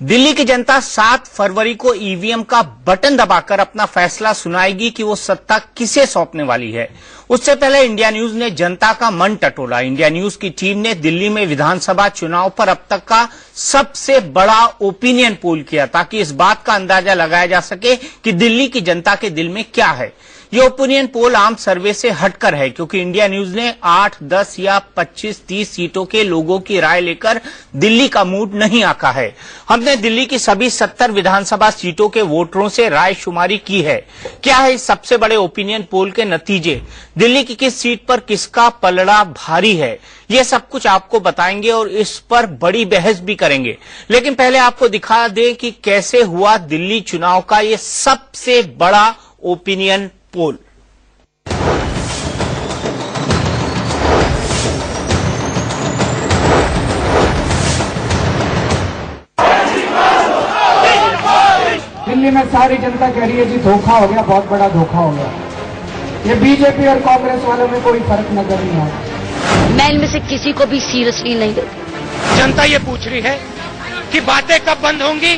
दिल्ली की जनता 7 फरवरी को ईवीएम का बटन दबाकर अपना फैसला सुनाएगी कि वो सत्ता किसे सौंपने वाली है। उससे पहले इंडिया न्यूज ने जनता का मन टटोला। इंडिया न्यूज की टीम ने दिल्ली में विधानसभा चुनाव पर अब तक का सबसे बड़ा ओपिनियन पोल किया ताकि इस बात का अंदाजा लगाया जा सके कि दिल्ली की जनता के दिल में क्या है। ये ओपिनियन पोल आम सर्वे से हटकर है क्योंकि इंडिया न्यूज ने 8, 10 या 25, 30 सीटों के लोगों की राय लेकर दिल्ली का मूड नहीं आंका है। हमने दिल्ली की सभी 70 विधानसभा सीटों के वोटरों से राय शुमारी की है। क्या है इस सबसे बड़े ओपिनियन पोल के नतीजे, दिल्ली की किस सीट पर किसका पलड़ा भारी है, ये सब कुछ आपको बताएंगे और इस पर बड़ी बहस भी करेंगे। लेकिन पहले आपको दिखा दें कि कैसे हुआ दिल्ली चुनाव का ये सबसे बड़ा ओपिनियन पोल। दिल्ली में सारी जनता कह रही है जी धोखा हो गया, बहुत बड़ा धोखा हो गया। ये बीजेपी और कांग्रेस वालों में कोई फर्क नजर नहीं आ रहा। मैं इनमें से किसी को भी सीरियसली नहीं लेती। जनता ये पूछ रही है कि बातें कब बंद होंगी,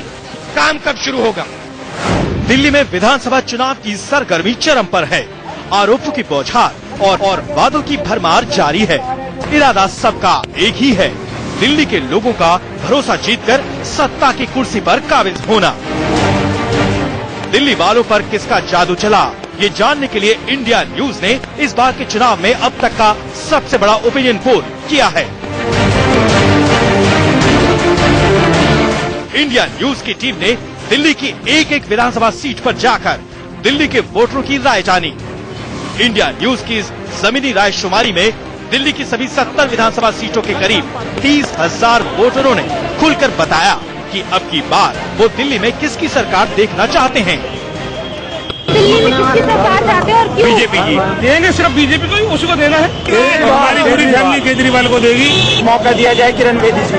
काम कब शुरू होगा। दिल्ली में विधानसभा चुनाव की सरगर्मी चरम पर है। आरोपों की बौछार और वादों की भरमार जारी है। इरादा सबका एक ही है, दिल्ली के लोगों का भरोसा जीतकर सत्ता की कुर्सी पर काबिज होना। दिल्ली वालों पर किसका जादू चला, ये जानने के लिए इंडिया न्यूज ने इस बार के चुनाव में अब तक का सबसे बड़ा ओपिनियन पोल किया है। इंडिया न्यूज की टीम ने दिल्ली की एक एक विधानसभा सीट पर जाकर दिल्ली के वोटरों की राय जानी। इंडिया न्यूज की इस जमीनी राय शुमारी में दिल्ली की सभी 70 विधानसभा सीटों के करीब 30,000 वोटरों ने खुलकर बताया कि अब की बार वो दिल्ली में किसकी सरकार देखना चाहते हैं। दिल्ली में किसकी सरकार चाहते हैं और क्यों? बीजेपी की देंगे, सिर्फ बीजेपी को ही उसी को देना है। हमारी पूरी फैमिली केजरीवाल को देगी। मौका दिया जाए किरण बेदी जी।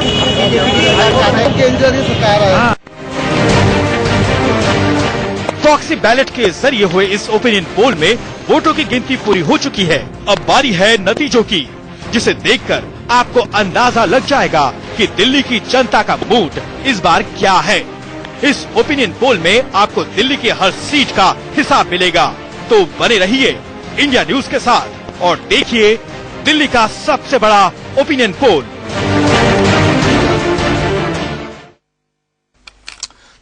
प्रॉक्सी बैलेट के जरिए हुए इस ओपिनियन पोल में वोटों की गिनती पूरी हो चुकी है। अब बारी है नतीजों की, जिसे देखकर आपको अंदाजा लग जाएगा कि दिल्ली की जनता का मूड इस बार क्या है। इस ओपिनियन पोल में आपको दिल्ली की हर सीट का हिसाब मिलेगा, तो बने रहिए इंडिया न्यूज के साथ और देखिए दिल्ली का सबसे बड़ा ओपिनियन पोल।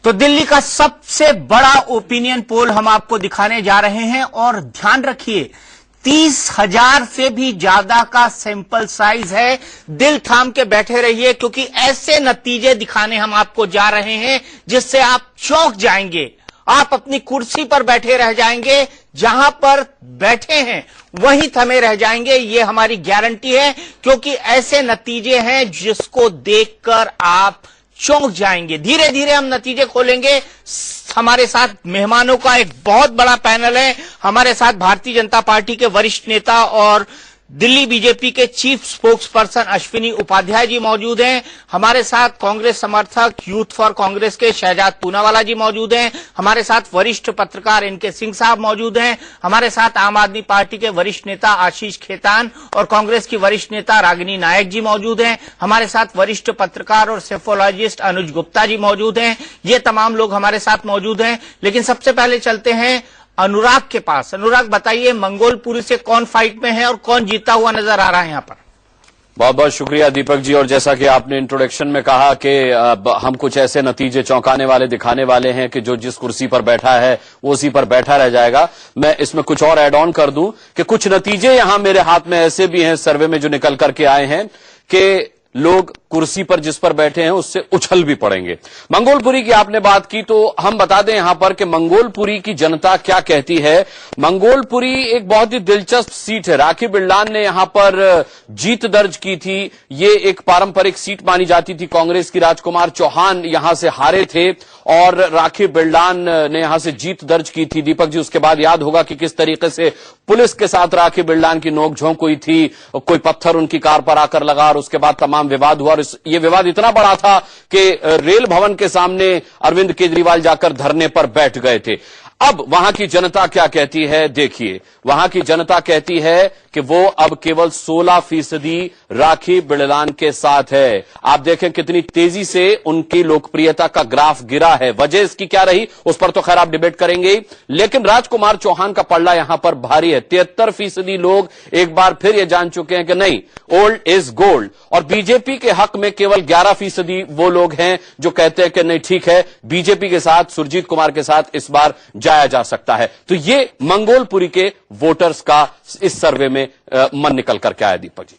तो दिल्ली का सबसे बड़ा ओपिनियन पोल हम आपको दिखाने जा रहे हैं और ध्यान रखिए 30,000 से भी ज्यादा का सैंपल साइज है। दिल थाम के बैठे रहिए क्योंकि ऐसे नतीजे दिखाने हम आपको जा रहे हैं जिससे आप चौंक जाएंगे। आप अपनी कुर्सी पर बैठे रह जाएंगे, जहां पर बैठे हैं वहीं थमे रह जाएंगे, ये हमारी गारंटी है क्योंकि ऐसे नतीजे हैं जिसको देखकर आप चौंक जाएंगे। धीरे धीरे हम नतीजे खोलेंगे। हमारे साथ मेहमानों का एक बहुत बड़ा पैनल है। हमारे साथ भारतीय जनता पार्टी के वरिष्ठ नेता और दिल्ली बीजेपी के chief spokesperson Ashwini Upadhyay ji मौजूद हैं। हमारे साथ कांग्रेस समर्थक यूथ फॉर कांग्रेस के शहजाद पूनावाला जी मौजूद हैं। हमारे साथ वरिष्ठ पत्रकार इनके सिंह साहब मौजूद हैं। हमारे साथ आम आदमी पार्टी के वरिष्ठ नेता आशीष खेतान और कांग्रेस की वरिष्ठ नेता रागिनी नायक जी मौजूद हैं। हमारे साथ वरिष्ठ पत्रकार और सेफोलॉजिस्ट अनुज गुप्ता जी मौजूद हैं। ये तमाम लोग हमारे साथ मौजूद हैं। लेकिन सबसे पहले चलते हैं अनुराग के पास। अनुराग बताइए, मंगोलपुरी से कौन फाइट में है और कौन जीता हुआ नजर आ रहा है यहाँ पर? बहुत बहुत शुक्रिया दीपक जी। और जैसा कि आपने इंट्रोडक्शन में कहा कि हम कुछ ऐसे नतीजे चौंकाने वाले दिखाने वाले हैं कि जो जिस कुर्सी पर बैठा है वो उसी पर बैठा रह जाएगा। मैं इसमें कुछ और ऐड ऑन कर दूं कि कुछ नतीजे यहां मेरे हाथ में ऐसे भी हैं सर्वे में जो निकल करके आए हैं कि लोग कुर्सी पर जिस पर बैठे हैं उससे उछल भी पड़ेंगे। मंगोलपुरी की आपने बात की तो हम बता दें यहां पर कि मंगोलपुरी की जनता क्या कहती है। मंगोलपुरी एक बहुत ही दिलचस्प सीट है। राखी बिरलान ने यहां पर जीत दर्ज की थी। ये एक पारंपरिक सीट मानी जाती थी। कांग्रेस की राजकुमार चौहान यहां से हारे थे और राखी बिरलान ने यहां से जीत दर्ज की थी। दीपक जी, उसके बाद याद होगा कि किस तरीके से पुलिस के साथ राखी बिरलान की नोकझोंक हुई थी। कोई पत्थर उनकी कार पर आकर लगा और उसके बाद तमाम विवाद हुआ और ये विवाद इतना बड़ा था कि रेल भवन के सामने अरविंद केजरीवाल जाकर धरने पर बैठ गए थे। अब वहां की जनता क्या कहती है, देखिए। वहां की जनता कहती है कि वो अब केवल 16% राखी बिड़लान के साथ है। आप देखें कितनी तेजी से उनकी लोकप्रियता का ग्राफ गिरा है। वजह इसकी क्या रही उस पर तो खैर आप डिबेट करेंगे, लेकिन राजकुमार चौहान का पल्ला यहां पर भारी है। 73% लोग एक बार फिर यह जान चुके हैं कि नहीं, ओल्ड इज गोल्ड। और बीजेपी के हक में केवल 11% वो लोग हैं जो कहते हैं कि नहीं ठीक है, बीजेपी के साथ, सुरजीत कुमार के साथ इस बार जाया जा सकता है। तो ये मंगोलपुरी के वोटर्स का इस सर्वे में मन निकल कर के आया। दीपक जी,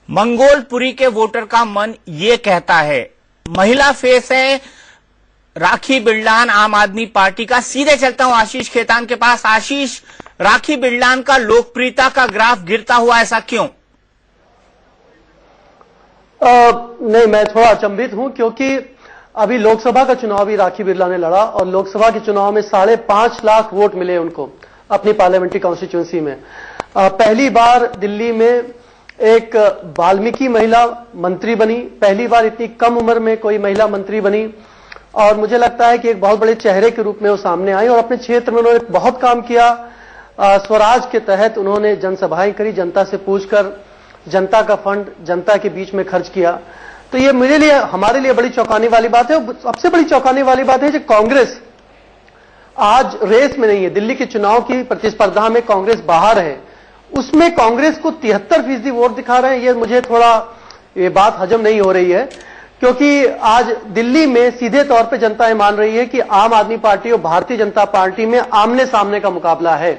मंगोलपुरी के वोटर का मन ये कहता है, महिला फेस है राखी बिड़लान आम आदमी पार्टी का। सीधे चलता हूं आशीष खेतान के पास। आशीष, राखी बिड़लान का लोकप्रियता का ग्राफ गिरता हुआ ऐसा क्यों? नहीं, मैं थोड़ा अचंभित हूं क्योंकि अभी लोकसभा का चुनाव भी राखी बिड़ला ने लड़ा और लोकसभा के चुनाव में 5.5 लाख वोट मिले उनको अपनी पार्लियामेंट्री कॉन्स्टिट्यूंसी में। पहली बार दिल्ली में एक वाल्मीकि महिला मंत्री बनी, पहली बार इतनी कम उम्र में कोई महिला मंत्री बनी और मुझे लगता है कि एक बहुत बड़े चेहरे के रूप में वो सामने आई और अपने क्षेत्र में उन्होंने बहुत काम किया। स्वराज के तहत उन्होंने जनसभाएं करी, जनता से पूछकर जनता का फंड जनता के बीच में खर्च किया। तो ये मेरे लिए, हमारे लिए बड़ी चौंकाने वाली बात है। सबसे बड़ी चौंकाने वाली बात है कि कांग्रेस आज रेस में नहीं है। दिल्ली के चुनाव की प्रतिस्पर्धा में कांग्रेस बाहर है, उसमें कांग्रेस को 73% वोट दिखा रहे हैं। ये मुझे थोड़ा ये बात हजम नहीं हो रही है क्योंकि आज दिल्ली में सीधे तौर पे जनता ये मान रही है कि आम आदमी पार्टी और भारतीय जनता पार्टी में आमने सामने का मुकाबला है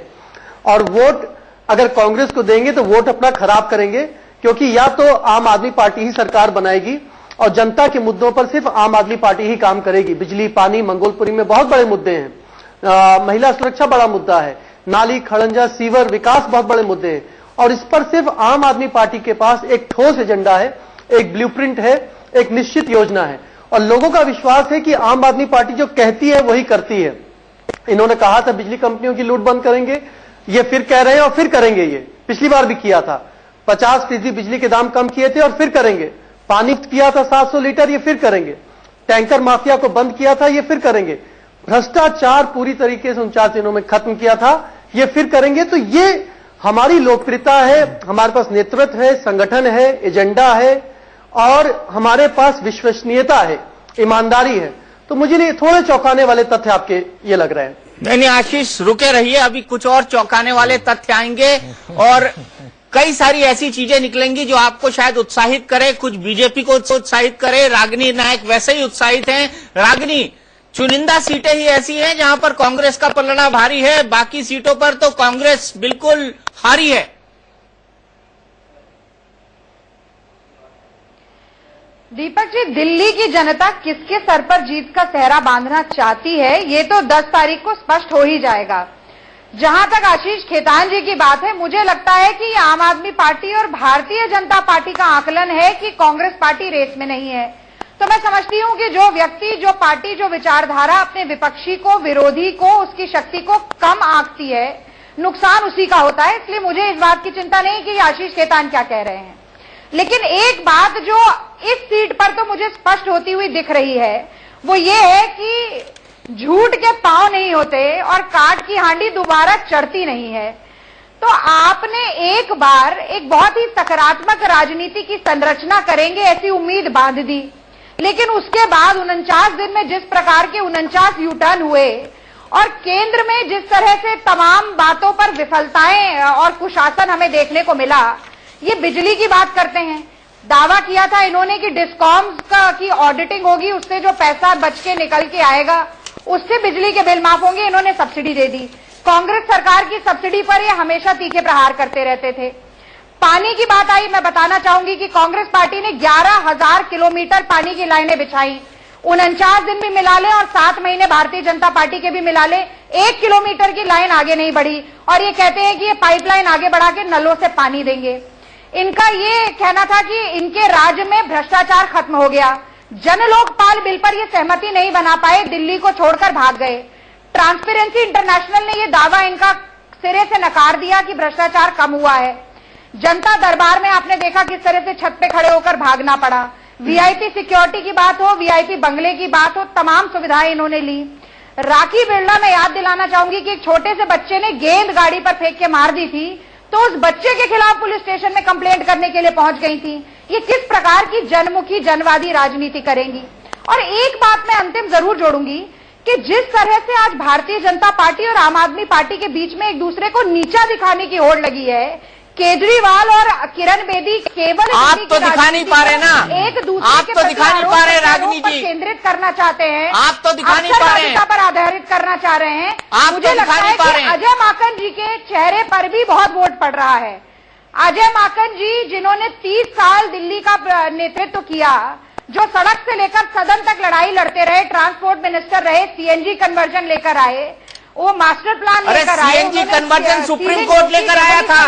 और वोट अगर कांग्रेस को देंगे तो वोट अपना खराब करेंगे क्योंकि या तो आम आदमी पार्टी ही सरकार बनाएगी और जनता के मुद्दों पर सिर्फ आम आदमी पार्टी ही काम करेगी। बिजली, पानी, मंगोलपुरी में बहुत बड़े मुद्दे हैं, महिला सुरक्षा बड़ा मुद्दा है, नाली, खड़ंजा, सीवर, विकास बहुत बड़े मुद्दे हैं और इस पर सिर्फ आम आदमी पार्टी के पास एक ठोस एजेंडा है, एक ब्लूप्रिंट है, एक निश्चित योजना है और लोगों का विश्वास है कि आम आदमी पार्टी जो कहती है वही करती है। इन्होंने कहा था बिजली कंपनियों की लूट बंद करेंगे, ये फिर कह रहे हैं और फिर करेंगे। ये पिछली बार भी किया था, 50% बिजली के दाम कम किए थे और फिर करेंगे। पानी किया था 700 लीटर, ये फिर करेंगे। टैंकर माफिया को बंद किया था, ये फिर करेंगे। भ्रष्टाचार पूरी तरीके से 49 दिनों में खत्म किया था, ये फिर करेंगे। तो ये हमारी लोकप्रियता है, हमारे पास नेतृत्व है, संगठन है, एजेंडा है और हमारे पास विश्वसनीयता है, ईमानदारी है। तो मुझे लिए थोड़े चौंकाने वाले तथ्य आपके ये लग रहे हैं। नहीं आशीष, रुके रहिए, अभी कुछ और चौंकाने वाले तथ्य आएंगे और कई सारी ऐसी चीजें निकलेंगी जो आपको शायद उत्साहित करे, कुछ बीजेपी को उत्साहित करे। रागिनी नायक वैसे ही उत्साहित हैं। रागिनी, चुनिंदा सीटें ही ऐसी हैं जहां पर कांग्रेस का पलड़ा भारी है, बाकी सीटों पर तो कांग्रेस बिल्कुल हारी है। दीपक जी, दिल्ली की जनता किसके सर पर जीत का सेहरा बांधना चाहती है ये तो 10 तारीख को स्पष्ट हो ही जाएगा। जहां तक आशीष खेतान जी की बात है, मुझे लगता है कि आम आदमी पार्टी और भारतीय जनता पार्टी का आकलन है कि कांग्रेस पार्टी रेस में नहीं है। तो मैं समझती हूं कि जो व्यक्ति, जो पार्टी, जो विचारधारा अपने विपक्षी को, विरोधी को, उसकी शक्ति को कम आंकती है, नुकसान उसी का होता है। इसलिए मुझे इस बात की चिंता नहीं कि आशीष खेतान क्या कह रहे हैं। लेकिन एक बात जो इस सीट पर तो मुझे स्पष्ट होती हुई दिख रही है वो ये है कि झूठ के पांव नहीं होते और काठ की हांडी दोबारा चढ़ती नहीं है। तो आपने एक बार एक बहुत ही सकारात्मक राजनीति की संरचना करेंगे ऐसी उम्मीद बांध दी, लेकिन उसके बाद 49 दिन में जिस प्रकार के 49 यूटर्न हुए और केंद्र में जिस तरह से तमाम बातों पर विफलताएं और कुशासन हमें देखने को मिला। ये बिजली की बात करते हैं, दावा किया था इन्होंने कि डिस्कॉम्स की ऑडिटिंग होगी, उससे जो पैसा बच के निकल के आएगा उससे बिजली के बिल माफ होंगे, इन्होंने सब्सिडी दे दी। कांग्रेस सरकार की सब्सिडी पर ये हमेशा तीखे प्रहार करते रहते थे। पानी की बात आई, मैं बताना चाहूंगी कि कांग्रेस पार्टी ने 11,000 किलोमीटर पानी की लाइनें बिछाई। 49 दिन भी मिला ले और 7 महीने भारतीय जनता पार्टी के भी मिला ले, 1 किलोमीटर की लाइन आगे नहीं बढ़ी और ये कहते हैं कि ये पाइपलाइन आगे बढ़ा के नलों से पानी देंगे। इनका ये कहना था कि इनके राज्य में भ्रष्टाचार खत्म हो गया। जन लोकपाल बिल पर ये सहमति नहीं बना पाए, दिल्ली को छोड़कर भाग गए। ट्रांसपेरेंसी इंटरनेशनल ने ये दावा इनका सिरे से नकार दिया कि भ्रष्टाचार कम हुआ है। जनता दरबार में आपने देखा किस तरह से छत पे खड़े होकर भागना पड़ा। वीआईपी सिक्योरिटी की बात हो, वीआईपी बंगले की बात हो, तमाम सुविधाएं इन्होंने ली। राखी बिरला, मैं याद दिलाना चाहूंगी कि एक छोटे से बच्चे ने गेंद गाड़ी पर फेंक के मार दी थी, तो उस बच्चे के खिलाफ पुलिस स्टेशन में कंप्लेंट करने के लिए पहुंच गई थी। ये किस प्रकार की जनमुखी जनवादी राजनीति करेंगी। और एक बात मैं अंतिम जरूर जोड़ूंगी कि जिस तरह से आज भारतीय जनता पार्टी और आम आदमी पार्टी के बीच में एक दूसरे को नीचा दिखाने की होड़ लगी है, केजरीवाल और किरण बेदी केवल आप तो दिखा नहीं पा रहे ना, एक दूसरे आप तो दिखा नहीं पा रहे रागिनी जी, केंद्रित करना चाहते हैं, आप तो दिखा नहीं पा रहे हैं, पर आधारित करना चाह रहे हैं। आप मुझे तो लगता दिखा है नहीं पा रहे कि हैं। अजय माकन जी के चेहरे पर भी बहुत वोट पड़ रहा है। अजय माकन जी जिन्होंने 30 साल दिल्ली का नेतृत्व किया, जो सड़क से लेकर सदन तक लड़ाई लड़ते रहे, ट्रांसपोर्ट मिनिस्टर रहे, सीएनजी कन्वर्जन लेकर आए, वो मास्टर प्लान लेकर आए। सीएनजी कन्वर्जन सुप्रीम कोर्ट लेकर आया था।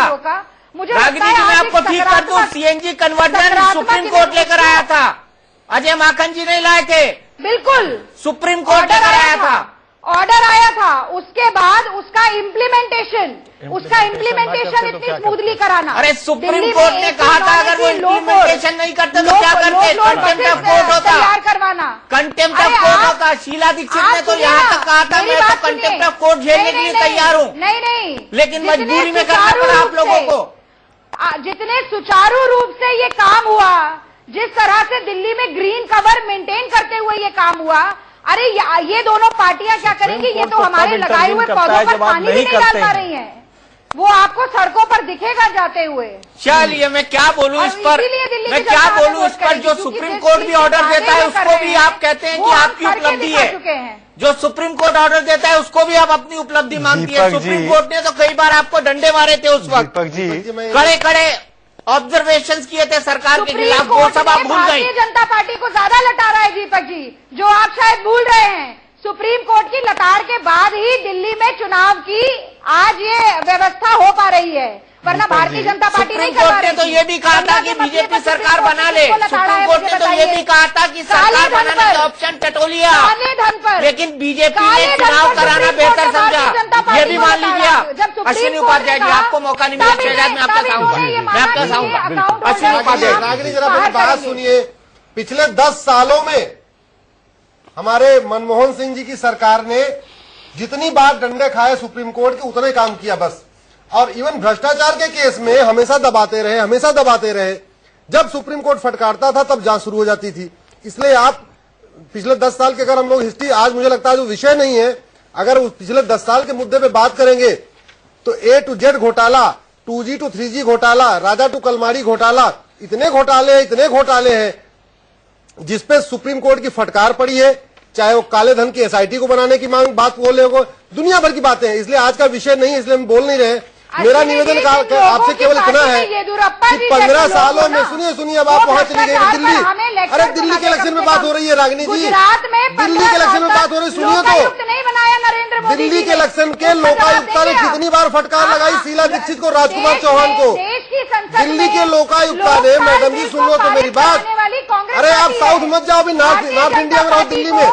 रागिनी जी, मैं आपको ठीक कर दूं, सीएनजी कन्वर्जन सुप्रीम कोर्ट लेकर आया था, अजय माकन जी नहीं लाए थे। बिल्कुल, सुप्रीम कोर्ट लेकर आया था, ऑर्डर आया था। उसके बाद उसका इम्प्लीमेंटेशन इतनी स्मूथली कराना। अरे सुप्रीम कोर्ट ने कहा था अगर वो इम्प्लीमेंटेशन नहीं करते तो क्या करते, कंटेम्प्ट ऑफ कोर्ट होता, तैयार करवाना, कंटेम्प्ट ऑफ कोर्ट होता। शीला दीक्षित ने तो यहाँ तक कहा था मैं तो कंटेम्प्ट ऑफ कोर्ट झेलने के लिए तैयार हूँ, नहीं, लेकिन मजबूरी में करना पड़ा आप लोगों को। जितने सुचारू रूप से ये काम हुआ, जिस तरह से दिल्ली में ग्रीन कवर मेंटेन करते हुए ये काम हुआ, अरे ये दोनों पार्टियां क्या करेंगी, ये तो हमारे लगाए हुए पौधों पर पानी भी नहीं डाल पा रही हैं। वो आपको सड़कों पर दिखेगा जाते हुए। चलिए मैं क्या बोलूं इस पर, मैं क्या बोलूं इस पर, जो सुप्रीम कोर्ट भी ऑर्डर देता है उसको भी आप कहते हैं कि आपकी उपलब्धि है। जो सुप्रीम कोर्ट ऑर्डर देता है उसको भी आप अपनी उपलब्धि मानती है। सुप्रीम कोर्ट ने तो कई बार आपको डंडे मारे थे उस वक्त, कड़े कड़े ऑब्जर्वेशंस किए थे सरकार के खिलाफ, वो सब आप भूल गई। भारतीय जनता पार्टी को ज्यादा लटा रहा है दीपक जी, जो आप शायद भूल रहे हैं। सुप्रीम कोर्ट की लताड़ के बाद ही दिल्ली में चुनाव की आज ये व्यवस्था हो पा रही है, वरना भारतीय जनता पार्टी नहीं कर पा रही। सुप्रीम कोर्ट ने तो ये भी कहा था कि बीजेपी सरकार बना ले, सुप्रीम कोर्ट ने तो ये भी कहा था कि सरकार बनाने का ऑप्शन टटोलिया, लेकिन बीजेपी ने चुनाव कराना बेहतर समझा, ये भी मान लीजिए आप। अश्विनी उपाध्याय जी, आपको मौका नहीं मिला, शहजाद में आपके साथ आऊंगा, मैं आपके साथ आऊंगा। अश्विनी उपाध्याय, नागरिक जरा मेरी बात सुनिए। पिछले 10 सालों में हमारे मनमोहन सिंह जी की सरकार ने जितनी बार डंडे खाए सुप्रीम कोर्ट के, उतने काम किया बस। और इवन भ्रष्टाचार के केस में हमेशा दबाते रहे। जब सुप्रीम कोर्ट फटकारता था तब जांच शुरू हो जाती थी। इसलिए आप पिछले 10 साल के अगर हम लोग हिस्ट्री, आज मुझे लगता है जो विषय नहीं है, अगर उस पिछले 10 साल के मुद्दे पे बात करेंगे तो A to Z घोटाला, 2G to 3G घोटाला, राजा टू कलमाड़ी घोटाला, इतने घोटाले हैं जिसपे सुप्रीम कोर्ट की फटकार पड़ी है। चाहे वो काले धन की एसआईटी को बनाने की मांग, बात बोल रहे हो, दुनिया भर की बातें हैं। इसलिए आज का विषय नहीं है, इसलिए हम बोल नहीं रहे। मेरा निवेदन आपसे केवल इतना है कि 15 सालों में, सुनिए अब आप वहां चली गई दिल्ली। अरे दिल्ली के इलेक्शन में बात हो रही है रागिनी जी, दिल्ली के इलेक्शन में बात हो रही, सुनिए तो। दिल्ली के इलेक्शन के लोकायुक्ता ने कितनी बार फटकार लगाई शीला दीक्षित को, राजकुमार चौहान को। दिल्ली के लोकायुक्ता ने, मैडम जी सुन लो तो मेरी बात, अरे आप साउथ मत जाओ, अभी नॉर्थ इंडिया में रहो। दिल्ली में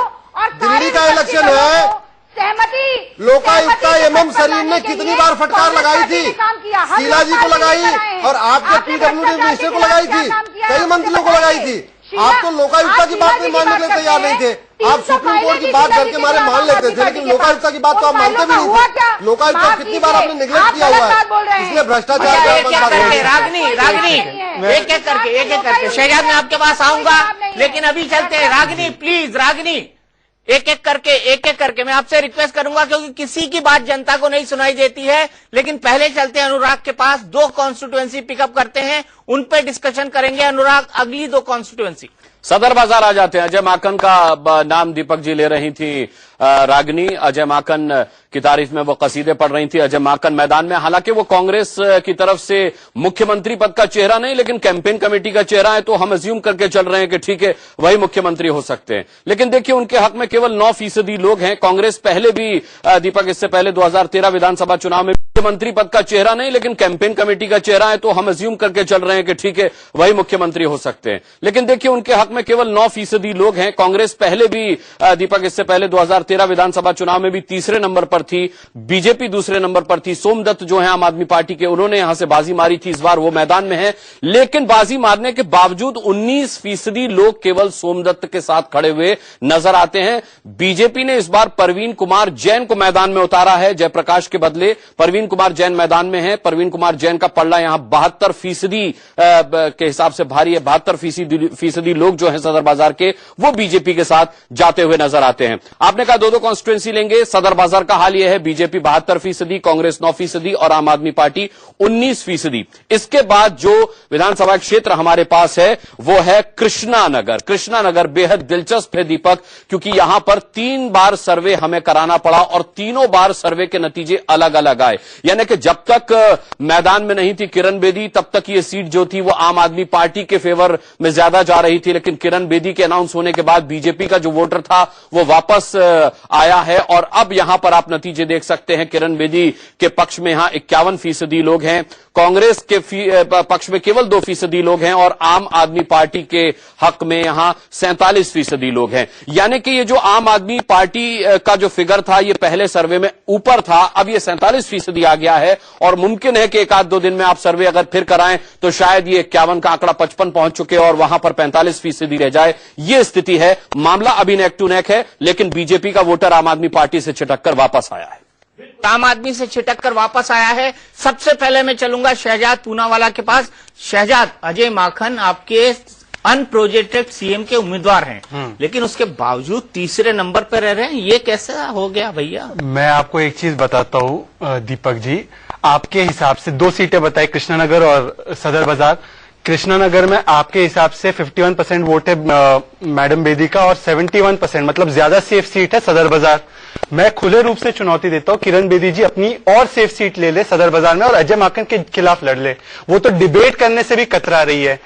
दिल्ली का इलेक्शन है, सहमति लोकायुक्ता एमएम सरीन ने कितनी बार फटकार लगाई थी, शीला जी को लगाई और आपके पीडब्ल्यूडी मिनिस्टर को लगाई थी, कई मंत्रियों को लगाई थी। आप तो लोकायुक्ता की बात नहीं मानने के लिए तैयार नहीं थे, आप सुप्रीम कोर्ट की बात करके हमारे मान लेते थे, लेकिन लोकायुक्ता की बात तो आप मानते भी नहीं थे। लोकायुक्ता कितनी बार आपने निगलेक्ट किया हुआ है, इसलिए भ्रष्टाचार। रागिनी एक एक करके शहजाद मैं आपके पास आऊंगा, लेकिन अभी चलते हैं। रागिनी प्लीज, रागिनी एक एक करके मैं आपसे रिक्वेस्ट करूंगा, क्योंकि किसी की बात जनता को नहीं सुनाई देती है। लेकिन पहले चलते हैं अनुराग के पास, 2 कॉन्स्टिट्यूएंसी पिकअप करते हैं, उन पे डिस्कशन करेंगे। अनुराग, अगली 2 कॉन्स्टिट्यूएंसी। सदर बाजार आ जाते हैं। अजय माकन का नाम दीपक जी ले रही थी रागिनी, अजय माकन की तारीफ में वो कसीदे पढ़ रही थी। अजय माकन मैदान में, हालांकि वो कांग्रेस की तरफ से मुख्यमंत्री पद का चेहरा नहीं, लेकिन कैंपेन कमेटी का चेहरा है, तो हम अज्यूम करके चल रहे हैं कि ठीक है वही मुख्यमंत्री हो सकते हैं। लेकिन देखिए, उनके हक में केवल 9% लोग हैं। कांग्रेस पहले भी दीपक, इससे पहले 2013 विधानसभा चुनाव में मुख्यमंत्री पद का चेहरा नहीं, लेकिन कैंपेन कमेटी का चेहरा है, तो हम अज्यूम करके चल रहे हैं कि ठीक है वही मुख्यमंत्री हो सकते हैं। लेकिन देखिए, उनके हक में केवल 9% लोग हैं। कांग्रेस पहले भी दीपक, इससे पहले 2013 2013 विधानसभा चुनाव में भी तीसरे नंबर पर थी, बीजेपी दूसरे नंबर पर थी। सोमदत्त जो है आम आदमी पार्टी के, उन्होंने यहां से बाजी मारी थी, इस बार वो मैदान में है। लेकिन बाजी मारने के बावजूद 19% लोग केवल सोमदत्त के साथ खड़े हुए नजर आते हैं। बीजेपी ने इस बार परवीन कुमार जैन को मैदान में उतारा है, जयप्रकाश के बदले परवीन कुमार जैन मैदान में है। परवीन कुमार जैन का पलड़ा यहां 72% के हिसाब से भारी है। 72% लोग जो हैं सदर बाजार के, वो बीजेपी के साथ जाते हुए नजर आते हैं। आपने कहा 2-2 कॉन्स्टिट्यूंसी लेंगे, सदर बाजार का हाल यह है, बीजेपी 72%, कांग्रेस 9% और आम आदमी पार्टी 19%। इसके बाद जो विधानसभा क्षेत्र हमारे पास है वो है कृष्णा नगर। कृष्णा नगर बेहद दिलचस्प है दीपक, क्योंकि यहां पर 3 बार सर्वे हमें कराना पड़ा और तीनों बार सर्वे के नतीजे अलग अलग आए। यानी कि जब तक मैदान में नहीं थी किरण बेदी, तब तक ये सीट जो थी वो आम आदमी पार्टी के फेवर में ज्यादा जा रही थी। लेकिन किरण बेदी के अनाउंस होने के बाद बीजेपी का जो वोटर था वो वापस आया है और अब यहां पर आप नतीजे देख सकते हैं। किरण बेदी के पक्ष में यहां 51% लोग हैं, कांग्रेस के पक्ष में केवल 2% लोग हैं और आम आदमी पार्टी के हक में यहां 47% लोग हैं। यानी कि ये जो आम आदमी पार्टी का जो फिगर था ये पहले सर्वे में ऊपर था, अब ये 47% आ गया है और मुमकिन है कि 1-2 दिन में आप सर्वे अगर फिर कराएं तो शायद ये 51 का आंकड़ा 55 पहुंच चुके और वहां पर 45% रह जाए। ये स्थिति है। मामला अभी नेक टू नेक है, लेकिन बीजेपी का वोटर आम आदमी पार्टी से छिटक कर वापस आया है। आम आदमी से छिटक कर वापस आया है। सबसे पहले मैं चलूंगा शहजाद पूनावाला के पास। शहजाद, अजय माखन आपके अनप्रोजेक्टेड सीएम के उम्मीदवार हैं, लेकिन उसके बावजूद तीसरे नंबर पर रह रहे हैं, ये कैसे हो गया भैया? मैं आपको एक चीज बताता हूँ दीपक जी, आपके हिसाब से 2 सीटें बताई, कृष्णानगर और सदर बाजार। कृष्णानगर में आपके हिसाब से 51% वोट है मैडम बेदी का और 71% मतलब ज्यादा सेफ सीट है सदर बाजार। मैं खुले रूप से चुनौती देता हूं, किरण बेदी जी अपनी और सेफ सीट ले ले सदर बाजार में और अजय माकन के खिलाफ लड़ ले। वो तो डिबेट करने से भी कतरा रही है।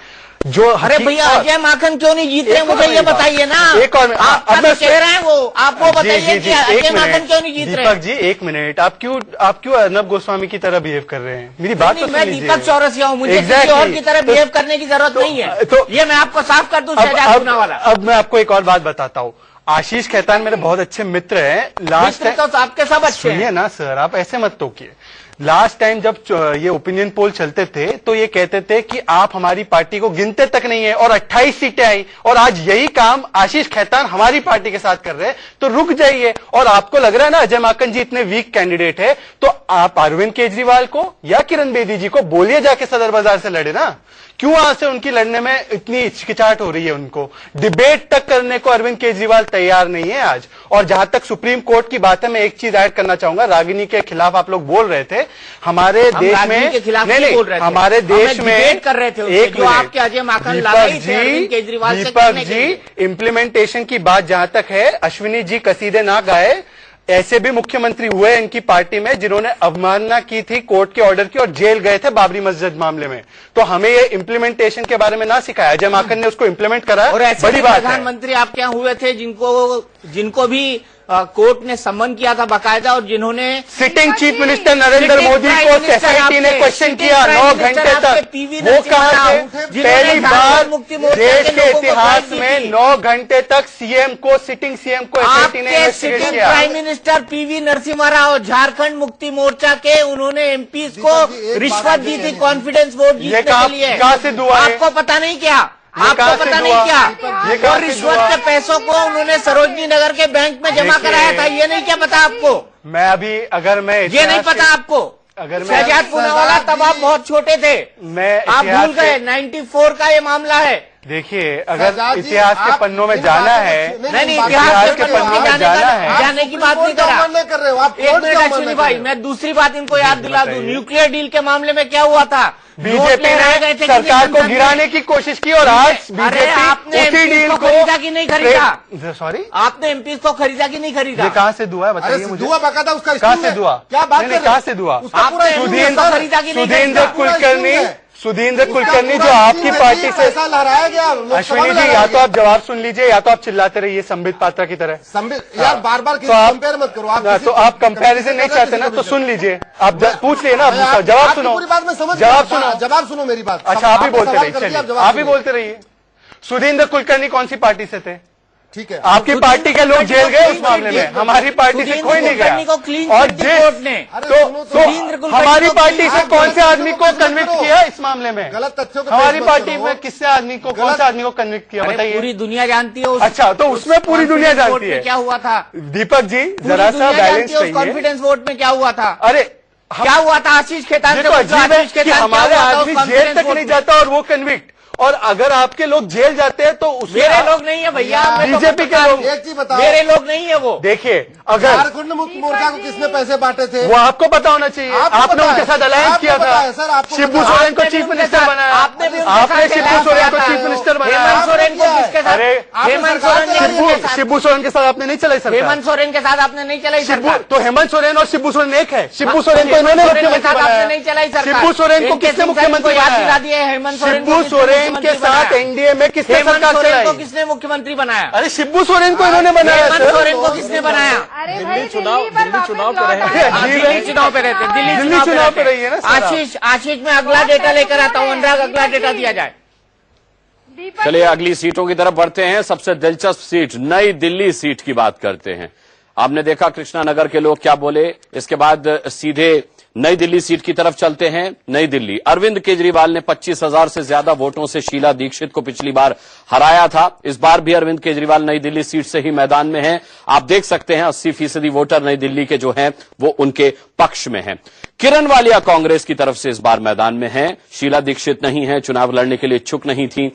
जो अरे भैया अजय माखन क्यों नहीं जीत रहे, मुझे ये बताइए ना। एक और आप कह रहे हैं वो, आप वो बताइए कि अजय माखन क्यों नहीं जीत रहे? दीपक जी 1 मिनट, आप क्यों अर्नब गोस्वामी की तरह बिहेव कर रहे हैं? मेरी बात तो मैं दीपक चौरसिया हूँ, मुझे किसी और की तरह बिहेव करने की जरूरत नहीं है। तो ये मैं आपको साफ कर दूं शहजाद पूनावाला। अब मैं आपको एक और बात बताता हूँ। आशीष खेतान मेरे बहुत अच्छे मित्र हैं। लास्ट टाइम तो आपके सब अच्छे हैं। सुनिए ना सर, आप ऐसे मत टोकिए। लास्ट टाइम जब ये ओपिनियन पोल चलते थे तो ये कहते थे कि आप हमारी पार्टी को गिनते तक नहीं है और 28 सीटें आई, और आज यही काम आशीष खेतान हमारी पार्टी के साथ कर रहे हैं। तो रुक जाइए। और आपको लग रहा है ना अजय माकन जी इतने वीक कैंडिडेट है, तो आप अरविंद केजरीवाल को या किरण बेदी जी को बोलिए जाके सदर बाजार से लड़े ना। क्यों वहां से उनकी लड़ने में इतनी हिचकिचाहट हो रही है? उनको डिबेट तक करने को अरविंद केजरीवाल तैयार नहीं है आज। और जहां तक सुप्रीम कोर्ट की बात है, मैं एक चीज ऐड करना चाहूंगा। रागिनी के खिलाफ आप लोग बोल रहे थे, हमारे देश में के खिलाफ नहीं बोल रहे थे, हमारे देश में कर रहे थे एक जो आपके अजय माखन लड़ाई थे अरविंद केजरीवाल से। दीपक जी, इम्प्लीमेंटेशन की बात जहां तक है, अश्विनी जी कसीदे ना गाए। ऐसे भी मुख्यमंत्री हुए इनकी पार्टी में जिन्होंने अवमानना की थी कोर्ट के ऑर्डर की और जेल गए थे बाबरी मस्जिद मामले में। तो हमें ये इम्प्लीमेंटेशन के बारे में ना सिखाया, अजय माकन ने उसको इम्प्लीमेंट करा। और ऐसे बड़ी बात है। प्रधानमंत्री आपके यहाँ हुए थे जिनको भी कोर्ट ने सम्मन किया था बाकायदा, और जिन्होंने sitting chief minister Narendra Modi को एसआईटी ने क्वेश्चन किया 9 घंटे तक। वो कहा थे पहली बार देश के इतिहास में 9 घंटे तक सीएम को, सिटिंग सीएम को एसआईटी ने इन्वेस्टिगेट किया। Prime minister PV Narasimha Rao Jharkhand Mukti Morcha के, उन्होंने एमपी को रिश्वत दी थी कॉन्फिडेंस वोट जीतने के लिए। कहां से दुआ है? आपको पता नहीं क्या? आपको पता नहीं क्या? और रिश्वत के पैसों को उन्होंने सरोजनी नगर के बैंक में जमा कराया था, ये नहीं क्या पता आपको? मैं अभी अगर मैं ये नहीं पता आपको? अगर शहजाद पूनावाला तब आप बहुत छोटे थे, आप भूल गए। 94 का ये मामला है। देखिए, अगर इतिहास के पन्नों में जाना है, नहीं इतिहास के पन्नों में जाने की बात नहीं कर रहे हो आप। एक मिनट अश्विनी भाई, मैं दूसरी बात इनको याद दिला दूं। न्यूक्लियर डील के मामले में क्या हुआ था? बीजेपी ने सरकार को गिराने की कोशिश की और आज बीजेपी उसी डील को खरीदा कि नहीं खरीदा? सॉरी, आपने एमपी को खरीदा कि नहीं खरीदा? ये कहां से दुआ है बताइए मुझे। दुआ बकायदा उसका कहां से दुआ? क्या बात है? कहां से दुआ? सुधींद्र कुलकर्णी जो आपकी पार्टी से लहराया गया। अश्विनी जी, या तो आप जवाब सुन लीजिए या तो आप चिल्लाते रहिए संबित पात्रा की तरह। यार बार बार कंपेयर मत करो आप। तो आप कंपैरिजन नहीं चाहते ना, तो सुन लीजिए। आप पूछ लिए ना, जवाब सुनो। पूरी बात में समझ, जवाब सुनो मेरी बात। अच्छा, आप ही बोलते रहिए, आप ही बोलते रहिए। सुधींद्र कुलकर्णी कौन सी पार्टी से थे? ठीक है, आपकी पार्टी के लोग जेल गए उस मामले में, हमारी पार्टी से कोई नहीं गया। और तो हमारी पार्टी से कौन से आदमी को कन्विक्ट किया इस मामले में? गलत तथ्यों को हमारी पार्टी में किससे आदमी को, कौन से आदमी को कन्विक्ट किया बताइए? पूरी दुनिया जानती है। अच्छा, तो उसमें पूरी दुनिया जानती है क्या हुआ था। दीपक जी जरा सा बैलेंस करिए। कॉन्फिडेंस वोट में क्या हुआ था? अरे क्या हुआ था आशीष खेतान से? अजीब है कि हमारे आदमी जेल तक नहीं जाता और वो कन्विक्ट, और अगर आपके लोग जेल जाते हैं तो उसमें मेरे लोग नहीं है भैया, बीजेपी के लोग। एक चीज बताओ, मेरे लोग नहीं है वो। देखिए, अगर झारखंड मुक्ति मोर्चा को किसने पैसे बांटे थे वो आपको पता होना चाहिए। आपने उनके साथ अलायंस किया था। शिबू सोरेन को चीफ मिनिस्टर बनाया। आपने शिबू सोरेन को चीफ मिनिस्टर बनाया। हेमंत सोरेन को किसके साथ? अरे हेमंत सोरेन शिबू सोरेन के साथ आपने नहीं चलाई सरकार। हेमंत सोरेन के साथ आपने नहीं चलाई सरकार। तो हेमंत सोरेन और शिबू सोरेन एक है। शिबू सोरेन को इन्होंने मुख्यमंत्री बनाया। नहीं चलाई सरकार। शिबू सोरेन को किसने मुख्यमंत्री बनाया? हेमंत शिबू सोरेन के साथ एनडीए में किसने सरकार चलाई? को किसने मुख्यमंत्री बनाया? अरे शिबू सोरेन को इन्होंने बनाया। हेमंत सोरेन को किसने बनाया? अरे भाई चुनाव पे रहे दिल्ली चुनाव पे रहते, दिल्ली चुनाव पे रही है ना। आशीष में अगला डेटा लेकर आता हूँ। अनुराग, अगला डेटा दिया जाए। चलिए अगली सीटों की तरफ बढ़ते हैं। सबसे दिलचस्प सीट नई दिल्ली सीट की बात करते हैं। आपने देखा कृष्णानगर के लोग क्या बोले, इसके बाद सीधे नई दिल्ली सीट की तरफ चलते हैं। नई दिल्ली, अरविंद केजरीवाल ने 25,000 से ज्यादा वोटों से शीला दीक्षित को पिछली बार हराया था। इस बार भी अरविंद केजरीवाल नई दिल्ली सीट से ही मैदान में हैं। आप देख सकते हैं 80% वोटर नई दिल्ली के जो हैं वो उनके पक्ष में हैं। किरण वालिया कांग्रेस की तरफ से इस बार मैदान में हैं। शीला दीक्षित नहीं है, चुनाव लड़ने के लिए इच्छुक नहीं थी।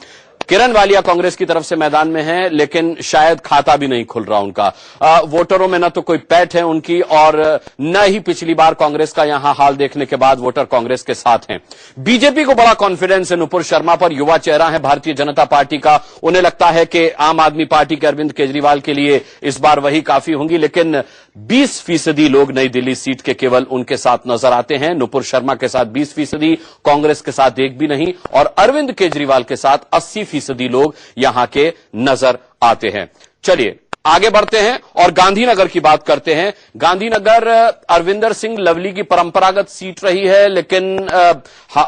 किरण वालिया कांग्रेस की तरफ से मैदान में है, लेकिन शायद खाता भी नहीं खुल रहा उनका। वोटरों में न तो कोई पैठ है उनकी और न ही पिछली बार कांग्रेस का यहां हाल देखने के बाद वोटर कांग्रेस के साथ हैं। बीजेपी को बड़ा कॉन्फिडेंस है नुपुर शर्मा पर, युवा चेहरा है भारतीय जनता पार्टी का। उन्हें लगता है कि आम आदमी पार्टी के अरविंद केजरीवाल के लिए इस बार वही काफी होंगी, लेकिन 20% लोग नई दिल्ली सीट के केवल उनके साथ नजर आते हैं। नुपुर शर्मा के साथ 20%, कांग्रेस के साथ एक भी नहीं, और अरविंद केजरीवाल के साथ 80% लोग यहां के नजर आते हैं। चलिए आगे बढ़ते हैं और गांधीनगर की बात करते हैं। गांधीनगर अरविंदर सिंह लवली की परंपरागत सीट रही है, लेकिन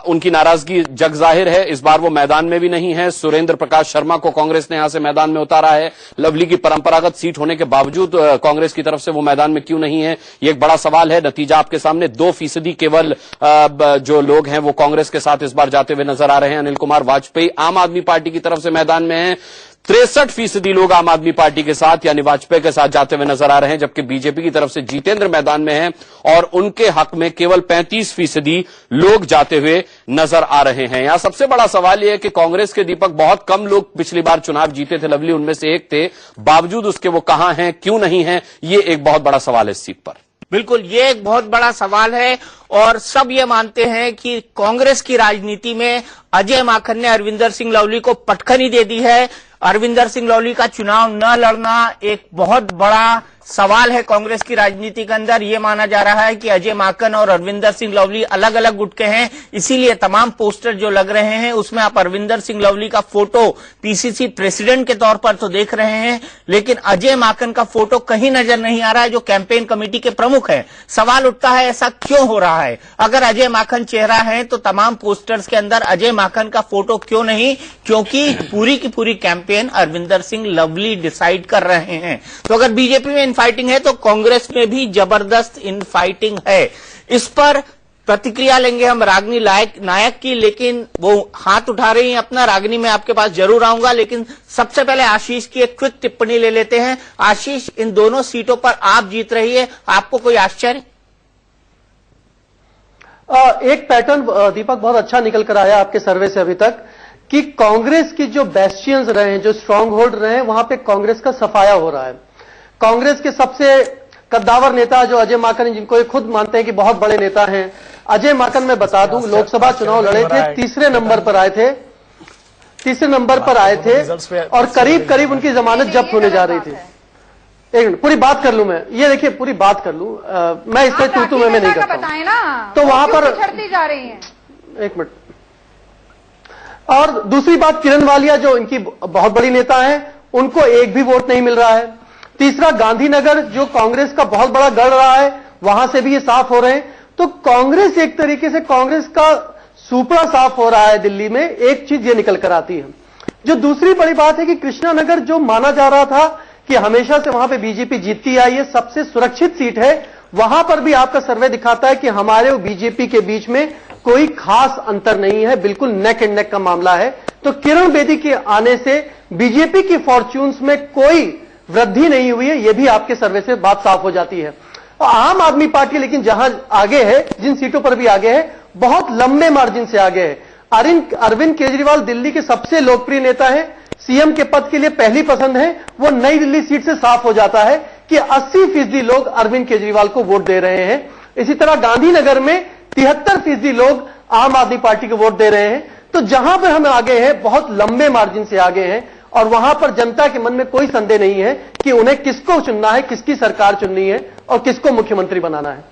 उनकी नाराजगी जग जाहिर है। इस बार वो मैदान में भी नहीं है। सुरेंद्र प्रकाश शर्मा को कांग्रेस ने यहां से मैदान में उतारा है। लवली की परंपरागत सीट होने के बावजूद कांग्रेस की तरफ से वो मैदान में क्यों नहीं है, ये एक बड़ा सवाल है। नतीजा आपके सामने, 2% केवल जो लोग हैं वो कांग्रेस के साथ इस बार जाते हुए नजर आ रहे हैं। अनिल कुमार वाजपेयी आम आदमी पार्टी की तरफ से मैदान में है। 63% लोग आम आदमी पार्टी के साथ यानी वाजपेयी के साथ जाते हुए नजर आ रहे हैं, जबकि बीजेपी की तरफ से जितेंद्र मैदान में हैं और उनके हक में केवल 35% लोग जाते हुए नजर आ रहे हैं। यहां सबसे बड़ा सवाल यह है कि कांग्रेस के दीपक बहुत कम लोग पिछली बार चुनाव जीते थे, लवली उनमें से एक थे, बावजूद उसके वो कहां हैं, क्यों नहीं है, ये एक बहुत बड़ा सवाल है इस सीट पर। बिल्कुल, ये एक बहुत बड़ा सवाल है और सब ये मानते हैं कि कांग्रेस की राजनीति में अजय माकन ने अरविंदर सिंह लवली को पटखनी दे दी है। अरविंदर सिंह लवली का चुनाव न लड़ना एक बहुत बड़ा सवाल है कांग्रेस की राजनीति के अंदर। ये माना जा रहा है कि अजय माकन और अरविंदर सिंह लवली अलग अलग गुट के हैं, इसीलिए तमाम पोस्टर जो लग रहे हैं उसमें आप अरविंदर सिंह लवली का फोटो पीसीसी प्रेसिडेंट के तौर पर तो देख रहे हैं, लेकिन अजय माकन का फोटो कहीं नजर नहीं आ रहा है जो कैंपेन कमेटी के प्रमुख है। सवाल उठता है ऐसा क्यों हो रहा है? अगर अजय माकन चेहरा है तो तमाम पोस्टर्स के अंदर अजय माकन का फोटो क्यों नहीं? क्योंकि पूरी की पूरी कैंपेन अरविंदर सिंह लवली डिसाइड कर रहे हैं। तो अगर बीजेपी में इनफाइटिंग है तो कांग्रेस में भी जबरदस्त इनफाइटिंग है। इस पर प्रतिक्रिया लेंगे हम रागिनी नायक की, लेकिन वो हाथ उठा रही हैं अपना। रागिनी, मैं आपके पास जरूर आऊंगा, लेकिन सबसे पहले आशीष की एक क्विक टिप्पणी ले लेते हैं। आशीष, इन दोनों सीटों पर आप जीत रही है, आपको कोई आश्चर्य? एक पैटर्न दीपक बहुत अच्छा निकल कर आया आपके सर्वे से अभी तक कि कांग्रेस की जो बेस्टियंस रहे हैं, जो स्ट्रांग होल्ड रहे हैं, वहां पे कांग्रेस का सफाया हो रहा है। कांग्रेस के सबसे कद्दावर नेता जो अजय माकन, जिनको ये खुद मानते हैं कि बहुत बड़े नेता हैं, अजय माकन मैं बता दूं लोकसभा चुनाव लड़े थे, तीसरे नंबर पर आए थे और करीब करीब उनकी जमानत जब्त होने जा रही थी। एक मिनट, पूरी बात कर लूं मैं, ये देखिए पूरी बात कर लूं, मैं इससे तू मैं नहीं करता ना, तो वहां पर छड़ती जा रही है। एक मिनट। और दूसरी बात, किरण वालिया जो इनकी बहुत बड़ी नेता है, उनको एक भी वोट नहीं मिल रहा है। तीसरा, गांधीनगर जो कांग्रेस का बहुत बड़ा गढ़ रहा है, वहां से भी ये साफ हो रहे हैं। तो कांग्रेस एक तरीके से, कांग्रेस का सुपड़ा साफ हो रहा है दिल्ली में। एक चीज ये निकल कर आती है जो दूसरी बड़ी बात है कि कृष्णानगर जो माना जा रहा था कि हमेशा से वहां पे बीजेपी जीतती आई है, सबसे सुरक्षित सीट है, वहां पर भी आपका सर्वे दिखाता है कि हमारे और बीजेपी के बीच में कोई खास अंतर नहीं है, बिल्कुल नेक एंड नेक का मामला है। तो किरण बेदी के आने से बीजेपी की फॉर्च्यून्स में कोई वृद्धि नहीं हुई है, यह भी आपके सर्वे से बात साफ हो जाती है। आम आदमी पार्टी लेकिन जहां आगे है, जिन सीटों पर भी आगे है, बहुत लंबे मार्जिन से आगे है। अरविंद केजरीवाल दिल्ली के सबसे लोकप्रिय नेता है, सीएम के पद के लिए पहली पसंद है। वो नई दिल्ली सीट से साफ हो जाता है कि 80% लोग अरविंद केजरीवाल को वोट दे रहे हैं। इसी तरह गांधीनगर में 73% लोग आम आदमी पार्टी को वोट दे रहे हैं। तो जहां पर हम आगे हैं, बहुत लंबे मार्जिन से आगे हैं, और वहां पर जनता के मन में कोई संदेह नहीं है कि उन्हें किसको चुनना है, किसकी सरकार चुननी है और किसको मुख्यमंत्री बनाना है।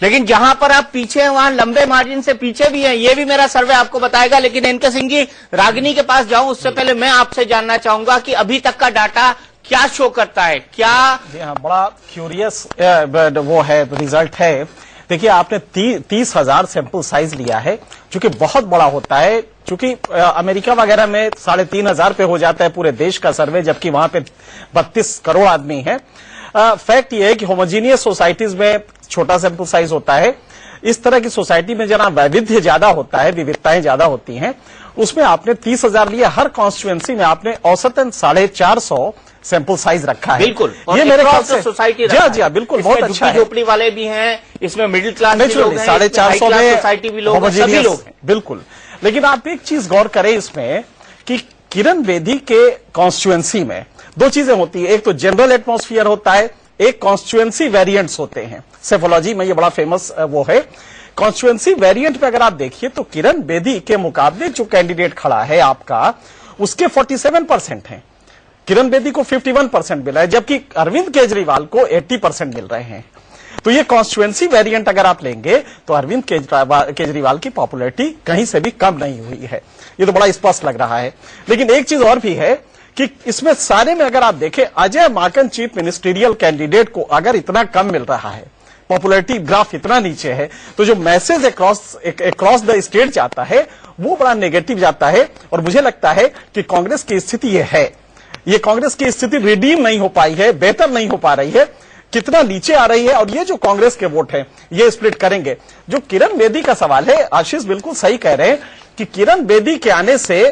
लेकिन जहां पर आप पीछे हैं वहां लंबे मार्जिन से पीछे भी हैं, ये भी मेरा सर्वे आपको बताएगा। लेकिन एनके सिंह जी, रागिनी के पास जाऊं उससे पहले मैं आपसे जानना चाहूंगा कि अभी तक का डाटा क्या शो करता है, क्या? जी हाँ, बड़ा क्यूरियस वो है रिजल्ट है। देखिए, आपने 30,000 सैंपल साइज लिया है, जो कि बहुत बड़ा होता है। चूंकि अमेरिका वगैरह में 3,500 पे हो जाता है पूरे देश का सर्वे, जबकि वहां पे 32 करोड़ आदमी है। फैक्ट ये है कि होमोजीनियस सोसाइटीज में छोटा सैंपल साइज होता है। इस तरह की सोसाइटी में जहां वैविध्य ज्यादा होता है, विविधताएं ज्यादा होती हैं, उसमें आपने 30,000 लिया। हर कॉन्स्टिट्यूएंसी में आपने औसतन 450 सैंपल साइज रखा है। बिल्कुल, ये मेरे ख्याल से सोसाइटी जी हाँ, बिल्कुल बहुत अच्छा है। झोपड़ी वाले भी हैं, इसमें मिडिल क्लास भी लोग हैं, 450 में सोसाइटी भी लोग हैं, सभी लोग हैं। बिल्कुल। लेकिन आप एक चीज गौर करें इसमें कि किरण बेदी के कॉन्स्टिट्यूएंसी में दो चीजें होती है। एक तो जनरल एटमॉस्फेयर होता है, एक कॉन्स्टिट्यूएंसी वेरिएंट्स होते हैं। सेफोलॉजी में ये बड़ा फेमस वो है। कॉन्स्टिट्यूएंसी वेरिएंट पे अगर आप देखिए तो किरण बेदी के मुकाबले जो कैंडिडेट खड़ा है आपका, उसके 47% हैं। किरण बेदी को 51% मिला है, जबकि अरविंद केजरीवाल को 80% मिल रहे हैं। तो ये कॉन्स्टिट्यूएंसी वेरिएंट अगर आप लेंगे तो अरविंद केजरीवाल की पॉपुलैरिटी कहीं से भी कम नहीं हुई है। ये तो बड़ा स्पष्ट लग रहा है। लेकिन एक चीज और भी है कि इसमें सारे में अगर आप देखें, Ajay Maken chief ministerial candidate को अगर इतना कम मिल रहा है, पॉपुलैरिटी ग्राफ इतना नीचे है, तो जो मैसेज अक्रॉस द स्टेट जाता है वो बड़ा नेगेटिव जाता है। और मुझे लगता है कि कांग्रेस की स्थिति ये है, ये कांग्रेस की स्थिति रिडीम नहीं हो पाई है, बेहतर नहीं हो पा रही है, कितना नीचे आ रही है। और ये जो कांग्रेस के वोट हैं ये स्प्लिट करेंगे। जो किरण बेदी का सवाल है, आशीष बिल्कुल सही कह रहे हैं कि किरण बेदी के आने से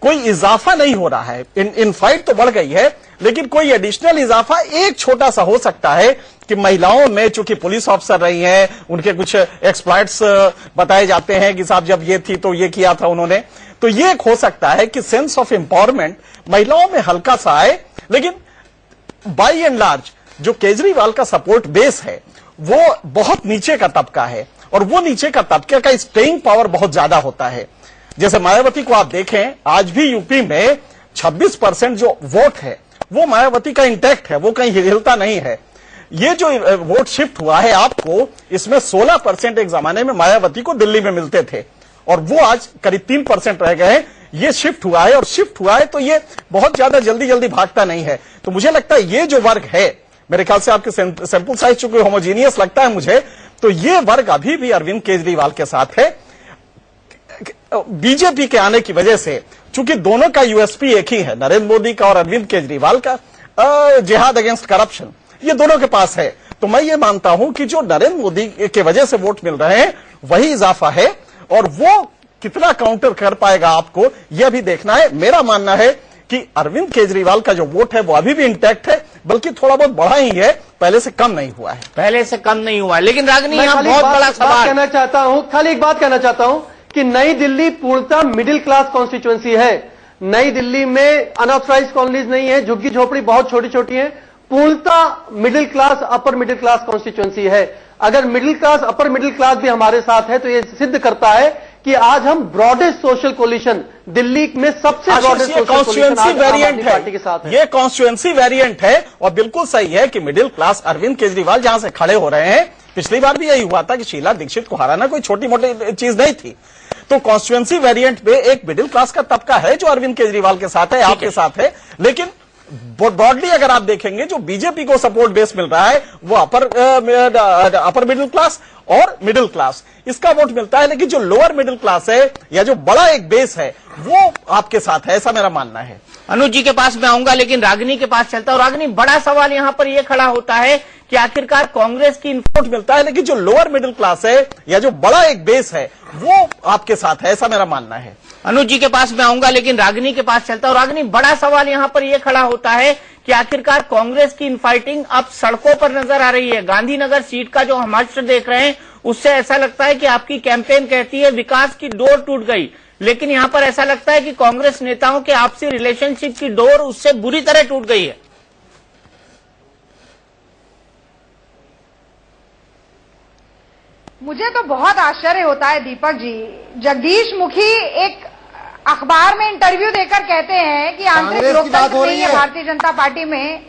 कोई इजाफा नहीं हो रहा है। इनफाइट तो बढ़ गई है, लेकिन कोई एडिशनल इजाफा एक छोटा सा हो सकता है कि महिलाओं में, चूंकि पुलिस ऑफिसर रही हैं, उनके कुछ एक्सप्लॉइट्स बताए जाते हैं कि साहब जब ये थी तो ये किया था उन्होंने, तो ये हो सकता है कि सेंस ऑफ एम्पावरमेंट महिलाओं में हल्का सा आए। लेकिन बाई एंड लार्ज जो केजरीवाल का सपोर्ट बेस है वो बहुत नीचे का तबका है, और वो नीचे का तबके का स्टेइंग पावर बहुत ज्यादा होता है। जैसे मायावती को आप देखें, आज भी यूपी में 26% जो वोट है वो मायावती का इंटैक्ट है, वो कहीं हिलता नहीं है। ये जो वोट शिफ्ट हुआ है आपको, इसमें 16% एक जमाने में मायावती को दिल्ली में मिलते थे और वो आज करीब 3% रह गए हैं। ये शिफ्ट हुआ है, और शिफ्ट हुआ है तो ये बहुत ज्यादा जल्दी जल्दी भागता नहीं है। तो मुझे लगता है ये जो वर्ग है, मेरे ख्याल से आपके सैंपल साइज चूंकि होमोजीनियस लगता है मुझे, तो ये वर्ग अभी भी अरविंद केजरीवाल के साथ है। बीजेपी के आने की वजह से, चूंकि दोनों का यूएसपी एक ही है, नरेंद्र मोदी का और अरविंद केजरीवाल का, जिहाद अगेंस्ट करप्शन, ये दोनों के पास है। तो मैं ये मानता हूं कि जो नरेंद्र मोदी के वजह से वोट मिल रहे हैं वही इजाफा है, और वो कितना काउंटर कर पाएगा आपको यह भी देखना है। मेरा मानना है कि अरविंद केजरीवाल का जो वोट है वो अभी भी इंटैक्ट है, बल्कि थोड़ा बहुत बढ़ा ही है, पहले से कम नहीं हुआ है। पहले से कम नहीं हुआ। लेकिन रागिनी, मैं यहाँ बहुत बड़ा सवाल कहना चाहता हूं, खाली एक बात कहना चाहता हूं कि नई दिल्ली पूर्णतः मिडिल क्लास कॉन्स्टिट्यूएंसी है। नई दिल्ली में अनऑथराइज्ड कॉलोनीज नहीं है, झुग्गी झोपड़ी बहुत छोटी छोटी है, पूर्णतः middle class, upper middle class constituency है। अगर middle class, upper middle class भी हमारे साथ है तो यह सिद्ध करता है कि आज हम ब्रॉडेस्ट सोशल कोलिशन, दिल्ली में सबसे ब्रॉडेस्ट सोशल कॉन्स्टिट्यूएंसी वेरिएंट है, ये कॉन्स्टिट्यूएंसी वेरिएंट है। और बिल्कुल सही है कि मिडिल क्लास अरविंद केजरीवाल जहां से खड़े हो रहे हैं, पिछली बार भी यही हुआ था कि शीला दीक्षित को हराना कोई छोटी मोटी चीज नहीं थी। तो कॉन्स्टिट्यूएंसी वेरिएंट पे एक मिडिल क्लास का तबका है जो अरविंद केजरीवाल के साथ है, आपके साथ है। लेकिन ब्रॉडली अगर आप देखेंगे जो बीजेपी को सपोर्ट बेस मिल रहा है वो अपर मिडिल क्लास और मिडिल क्लास, इसका वोट मिलता है। लेकिन जो लोअर मिडिल क्लास है या जो बड़ा एक बेस है वो आपके साथ है, ऐसा मेरा मानना है। अनुज जी के पास मैं आऊंगा, लेकिन रागिनी के पास चलता हूं। रागिनी, बड़ा सवाल यहां पर यह खड़ा होता है कि आखिरकार कांग्रेस की वोट मिलता है, लेकिन जो लोअर मिडिल क्लास है या जो बड़ा एक बेस है वो आपके साथ है, ऐसा मेरा मानना है। अनुज जी के पास मैं आऊंगा, लेकिन रागिनी के पास चलता हूं। रागिनी, बड़ा सवाल यहां पर यह खड़ा होता है कि आखिरकार कांग्रेस की इनफाइटिंग अब सड़कों पर नजर आ रही है। गांधीनगर सीट का जो हम हश्र देख रहे हैं उससे ऐसा लगता है कि आपकी कैंपेन कहती है विकास की डोर टूट गई, लेकिन यहां पर ऐसा लगता है कि कांग्रेस नेताओं के आपसी रिलेशनशिप की डोर उससे बुरी तरह टूट गई है। मुझे तो बहुत आश्चर्य होता है दीपक जी, जगदीश मुखी एक अखबार में इंटरव्यू देकर कहते हैं कि आंतरिक लोकतंत्र नहीं है भारतीय जनता पार्टी में,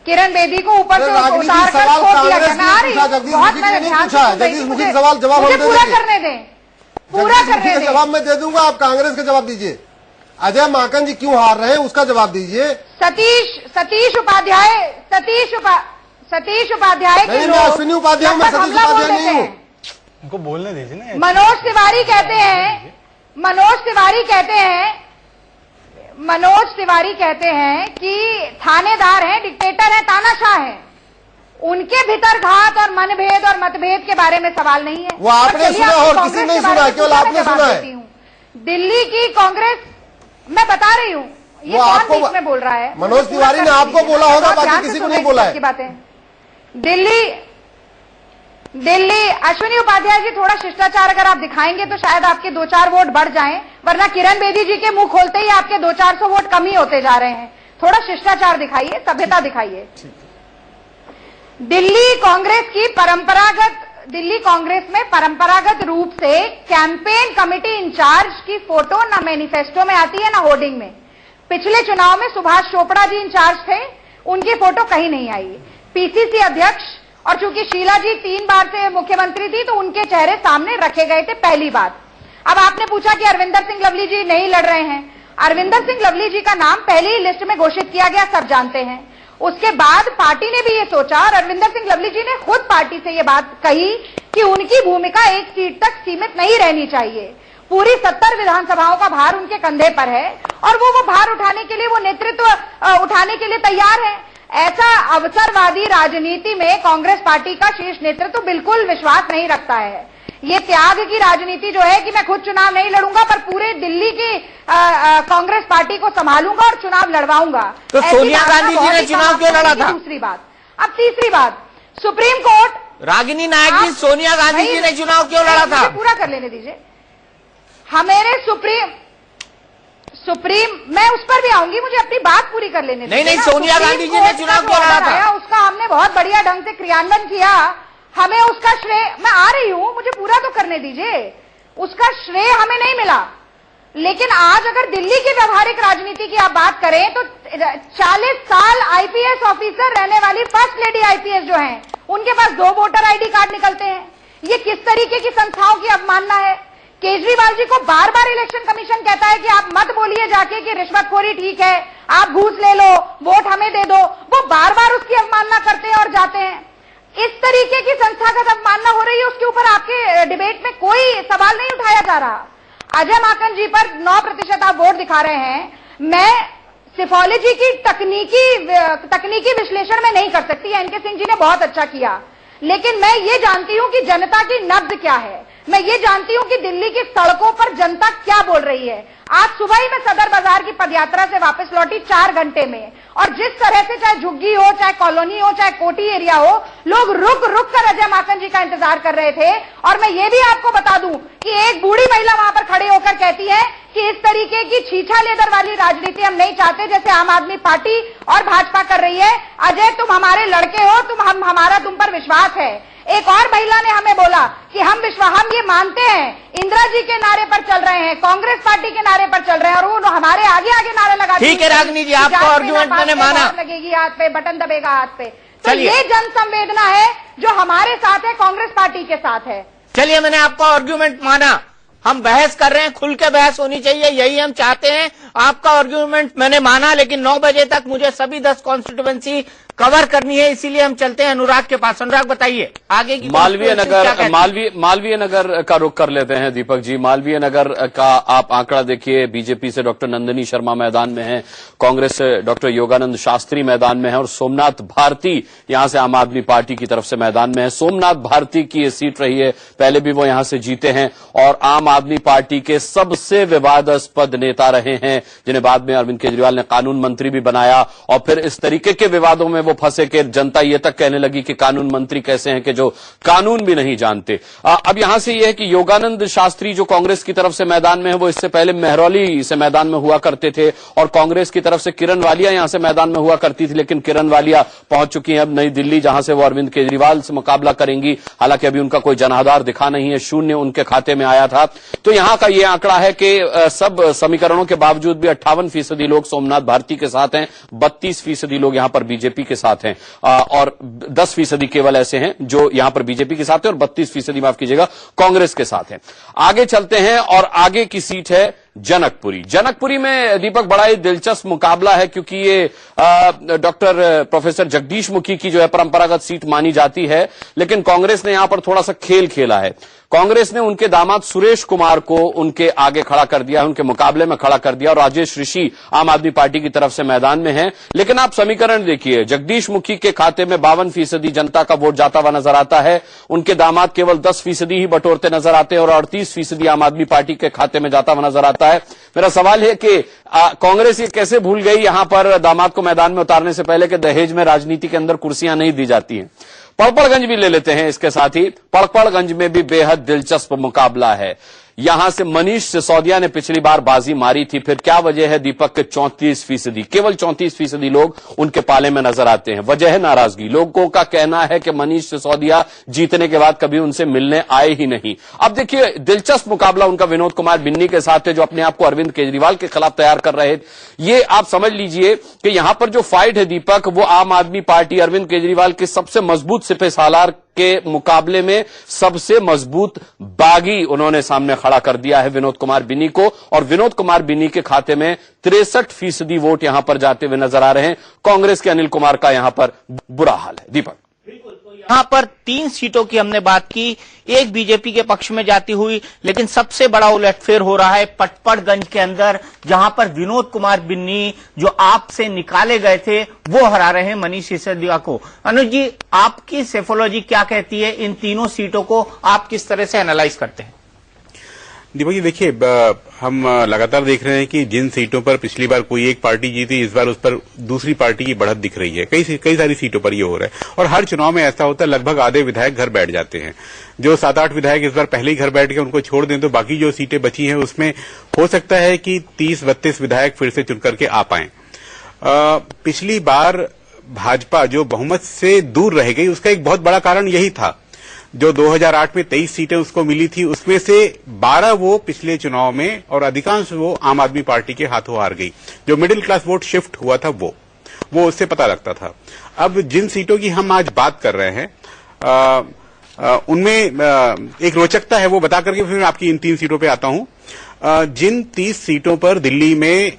किरण बेदी को ऊपर से उतार कर छोड़ दिया गया। मैं आ रही हूँ, बहुत मैंने ध्यान से सवाल जवाब मुझे पूरा करने दें, पूरा करने दें। जवाब मैं दे दूंगा, आप कांग्रेस का जवाब दीजिए। अजय माकन जी क्यों हार रहे हैं उसका जवाब दीजिए। सतीश उपाध्याय के लोग अश्विनी उपाध्याय, मैं सतीश उपाध्याय नहीं हूँ। उनको बोलने दीजिए ना। मनोज तिवारी कहते हैं कि थानेदार हैं, डिक्टेटर हैं, तानाशाह हैं, उनके भीतर घात और मनभेद और मतभेद के बारे में सवाल नहीं है। वो आपने सुना और किसी नहीं सुना, केवल आपने सुना है। दिल्ली की कांग्रेस, मैं बता रही हूँ, ये कौन बीच में बोल रहा है? मनोज तिवारी ने आपको बोला होगा, बाकी किसी को नहीं बोला है। बातें दिल्ली अश्विनी उपाध्याय जी, थोड़ा शिष्टाचार अगर आप दिखाएंगे तो शायद आपके 2-4 वोट बढ़ जाएं, वरना किरण बेदी जी के मुंह खोलते ही आपके 200-400 वोट कम ही होते जा रहे हैं। थोड़ा शिष्टाचार दिखाइए, सभ्यता दिखाइए। दिल्ली कांग्रेस में परंपरागत रूप से कैंपेन कमेटी इंचार्ज की फोटो ना मैनिफेस्टो में आती है ना होर्डिंग में। पिछले चुनाव में सुभाष चोपड़ा जी इंचार्ज थे, उनकी फोटो कहीं नहीं आई। पीसीसी अध्यक्ष, और चूंकि शीला जी 3 बार से मुख्यमंत्री थी तो उनके चेहरे सामने रखे गए थे, पहली बात। अब आपने पूछा कि अरविंदर सिंह लवली जी नहीं लड़ रहे हैं। अरविंदर सिंह लवली जी का नाम पहली ही लिस्ट में घोषित किया गया, सब जानते हैं। उसके बाद पार्टी ने भी ये सोचा और अरविंदर सिंह लवली जी ने खुद पार्टी से ये बात कही कि उनकी भूमिका 1 सीट तक सीमित नहीं रहनी चाहिए। पूरी 70 विधानसभाओं का भार उनके कंधे पर है और वो भार उठाने के लिए, वो नेतृत्व उठाने के लिए तैयार है। ऐसा अवसरवादी राजनीति में कांग्रेस पार्टी का शीर्ष नेतृत्व बिल्कुल विश्वास नहीं रखता है। ये त्याग की राजनीति जो है कि मैं खुद चुनाव नहीं लड़ूंगा पर पूरे दिल्ली की कांग्रेस पार्टी को संभालूंगा और चुनाव लड़वाऊंगा। तो सोनिया गांधी जी ने चुनाव क्यों लड़ा था? दूसरी बात, अब तीसरी बात, सुप्रीम कोर्ट, रागिनी नायक जी, सोनिया गांधी जी ने चुनाव क्यों लड़ा था? पूरा कर लेने दीजिए। हमारे सुप्रीम, मैं उस पर भी आऊंगी, मुझे अपनी बात पूरी कर लेने दीजिए। नहीं, सोनिया गांधी जी ने चुनाव क्यों लड़ा था? उसका हमने बहुत बढ़िया ढंग से क्रियान्वयन किया, हमें उसका श्रेय, मैं आ रही हूं, मुझे पूरा तो करने दीजिए। उसका श्रेय हमें नहीं मिला, लेकिन आज अगर दिल्ली की व्यवहारिक राजनीति की आप बात करें तो 40 साल आईपीएस ऑफिसर रहने वाली फर्स्ट लेडी आईपीएस जो हैं, उनके पास 2 वोटर आईडी कार्ड निकलते हैं। ये किस तरीके की संस्थाओं की अवमानना है? केजरीवाल जी को बार बार इलेक्शन कमीशन कहता है कि आप मत बोलिए जाके कि रिश्वतखोरी ठीक है, आप घूस ले लो, वोट हमें दे दो। वो बार बार उसकी अवमानना करते हैं और जाते हैं। इस तरीके की संस्थागत अवमानना हो रही है, उसके ऊपर आपके डिबेट में कोई सवाल नहीं उठाया जा रहा। अजय माकन जी पर 9% आप वोट दिखा रहे हैं। मैं सिफोलॉजी की तकनीकी विश्लेषण में नहीं कर सकती, एनके सिंह जी ने बहुत अच्छा किया, लेकिन मैं ये जानती हूं कि जनता की नब्ज क्या है। मैं ये जानती हूं कि दिल्ली की सड़कों पर जनता क्या बोल रही है। आज सुबह ही मैं सदर बाजार की पदयात्रा से वापस लौटी 4 घंटे में, और जिस तरह से चाहे झुग्गी हो, चाहे कॉलोनी हो, चाहे कोठी एरिया हो, लोग रुक रुक कर अजय माकन जी का इंतजार कर रहे थे। और मैं ये भी आपको बता दूं कि एक बूढ़ी महिला वहां पर खड़े होकर कहती है कि इस तरीके की छीछा लेदर वाली राजनीति हम नहीं चाहते जैसे आम आदमी पार्टी और भाजपा कर रही है। अजय, तुम हमारे लड़के हो, हमारा तुम पर विश्वास है। एक और महिला ने हमें बोला कि हम ये मानते हैं, इंदिरा जी के नारे पर चल रहे हैं, कांग्रेस पार्टी के नारे पर चल रहे हैं, और वो हमारे आगे आगे नारे लगाते हैं। ठीक है रागिनी जी, आपका आर्ग्यूमेंट मैंने माना, लगेगी हाथ पे, बटन दबेगा हाथ पे। तो ये जन संवेदना है जो हमारे साथ है, कांग्रेस पार्टी के साथ है। चलिए, मैंने आपका आर्ग्यूमेंट माना, हम बहस कर रहे हैं, खुल के बहस होनी चाहिए, यही हम चाहते हैं। आपका आर्ग्यूमेंट मैंने माना, लेकिन 9 बजे तक मुझे सभी 10 कॉन्स्टिट्यूएंसी कवर करनी है, इसीलिए हम चलते हैं अनुराग के पास। अनुराग बताइए आगे की मालवीय नगर का रुख कर लेते हैं दीपक जी। मालवीय नगर का आप आंकड़ा देखिए, बीजेपी से डॉक्टर नंदिनी शर्मा मैदान में है, कांग्रेस से डॉक्टर योगानंद शास्त्री मैदान में है और सोमनाथ भारती यहां से आम आदमी पार्टी की तरफ से मैदान में है। सोमनाथ भारती की ये सीट रही है, पहले भी वो यहां से जीते हैं और आम आदमी पार्टी के सबसे विवादास्पद नेता रहे हैं, जिन्हें बाद में अरविंद केजरीवाल ने कानून मंत्री भी बनाया और फिर इस तरीके के विवादों में वो फंसे कि जनता ये तक कहने लगी कि कानून मंत्री कैसे हैं कि जो कानून भी नहीं जानते। अब यहां से यह है कि योगानंद शास्त्री जो कांग्रेस की तरफ से मैदान में है, वो इससे पहले महरौली से मैदान में हुआ करते थे और कांग्रेस की तरफ से किरण वालिया यहां से मैदान में हुआ करती थी, लेकिन किरण वालिया पहुंच चुकी हैं अब नई दिल्ली, जहां से वो अरविंद केजरीवाल से मुकाबला करेंगी। हालांकि अभी उनका कोई जनाधार दिखा नहीं है, 0 उनके खाते में आया था। तो यहां का यह आंकड़ा है कि सब समीकरणों के बावजूद भी 58% लोग सोमनाथ भारती के साथ हैं, 32% लोग यहां पर बीजेपी के साथ हैं और 10% केवल ऐसे हैं जो यहां पर बीजेपी के साथ हैं और 32% माफ कीजिएगा कांग्रेस के साथ हैं। आगे चलते हैं और आगे की सीट है जनकपुरी। जनकपुरी में दीपक बड़ा ही दिलचस्प मुकाबला है, क्योंकि ये डॉक्टर प्रोफेसर जगदीश मुखी की जो है परंपरागत सीट मानी जाती है, लेकिन कांग्रेस ने यहां पर थोड़ा सा खेल खेला है। कांग्रेस ने उनके दामाद सुरेश कुमार को उनके आगे खड़ा कर दिया, उनके मुकाबले में खड़ा कर दिया और राजेश ऋषि आम आदमी पार्टी की तरफ से मैदान में हैं। लेकिन आप समीकरण देखिए, जगदीश मुखी के खाते में 52% जनता का वोट जाता हुआ नजर आता है, उनके दामाद केवल 10% ही बटोरते नजर आते हैं और 38% आम आदमी पार्टी के खाते में जाता हुआ नजर आता है। मेरा सवाल है कि कांग्रेस ये कैसे भूल गई यहां पर दामाद को मैदान में उतारने से पहले कि दहेज में राजनीति के अंदर कुर्सियां नहीं दी जाती हैं। पड़पड़गंज भी ले लेते हैं इसके साथ ही। पड़पड़गंज में भी बेहद दिलचस्प मुकाबला है। यहां से मनीष सिसोदिया ने पिछली बार बाजी मारी थी, फिर क्या वजह है दीपक के 34%, केवल 34% लोग उनके पाले में नजर आते हैं। वजह है नाराजगी। लोगों का कहना है कि मनीष सिसोदिया जीतने के बाद कभी उनसे मिलने आए ही नहीं। अब देखिए दिलचस्प मुकाबला उनका विनोद कुमार बिन्नी के साथ है, जो अपने आप को अरविंद केजरीवाल के खिलाफ तैयार कर रहे थे। ये आप समझ लीजिए कि यहां पर जो फाइट है दीपक, वो आम आदमी पार्टी अरविंद केजरीवाल के सबसे मजबूत सिपह सालार के मुकाबले में सबसे मजबूत बागी उन्होंने सामने खड़ा कर दिया है विनोद कुमार बिन्नी को, और विनोद कुमार बिन्नी के खाते में 63% वोट यहां पर जाते हुए नजर आ रहे हैं। कांग्रेस के अनिल कुमार का यहां पर बुरा हाल है। दीपक, यहां पर 3 सीटों की हमने बात की, एक बीजेपी के पक्ष में जाती हुई, लेकिन सबसे बड़ा उलटफेर हो रहा है पटपड़गंज के अंदर, जहां पर विनोद कुमार बिन्नी जो आप से निकाले गए थे वो हरा रहे हैं मनीष सिसोदिया को। अनुज जी, आपकी सेफोलॉजी क्या कहती है? इन तीनों सीटों को आप किस तरह से एनालाइज करते हैं? दीपक जी देखिए, हम लगातार देख रहे हैं कि जिन सीटों पर पिछली बार कोई एक पार्टी जीती, इस बार उस पर दूसरी पार्टी की बढ़त दिख रही है। कई सारी सीटों पर ये हो रहा है और हर चुनाव में ऐसा होता है, लगभग आधे विधायक घर बैठ जाते हैं। जो 7-8 विधायक इस बार पहले ही घर बैठ के उनको छोड़ दें तो बाकी जो सीटें बची हैं उसमें हो सकता है कि 30-32 विधायक फिर से चुन करके आ पाएं। पिछली बार भाजपा जो बहुमत से दूर रह गई, उसका एक बहुत बड़ा कारण यही था। जो 2008 में 23 सीटें उसको मिली थी, उसमें से 12 वो पिछले चुनाव में और अधिकांश वो आम आदमी पार्टी के हाथों हार गई। जो मिडिल क्लास वोट शिफ्ट हुआ था वो उससे पता लगता था। अब जिन सीटों की हम आज बात कर रहे हैं उनमें एक रोचकता है, वो बता करके फिर आपकी इन 3 सीटों पे आता हूं। जिन 30 सीटों पर दिल्ली में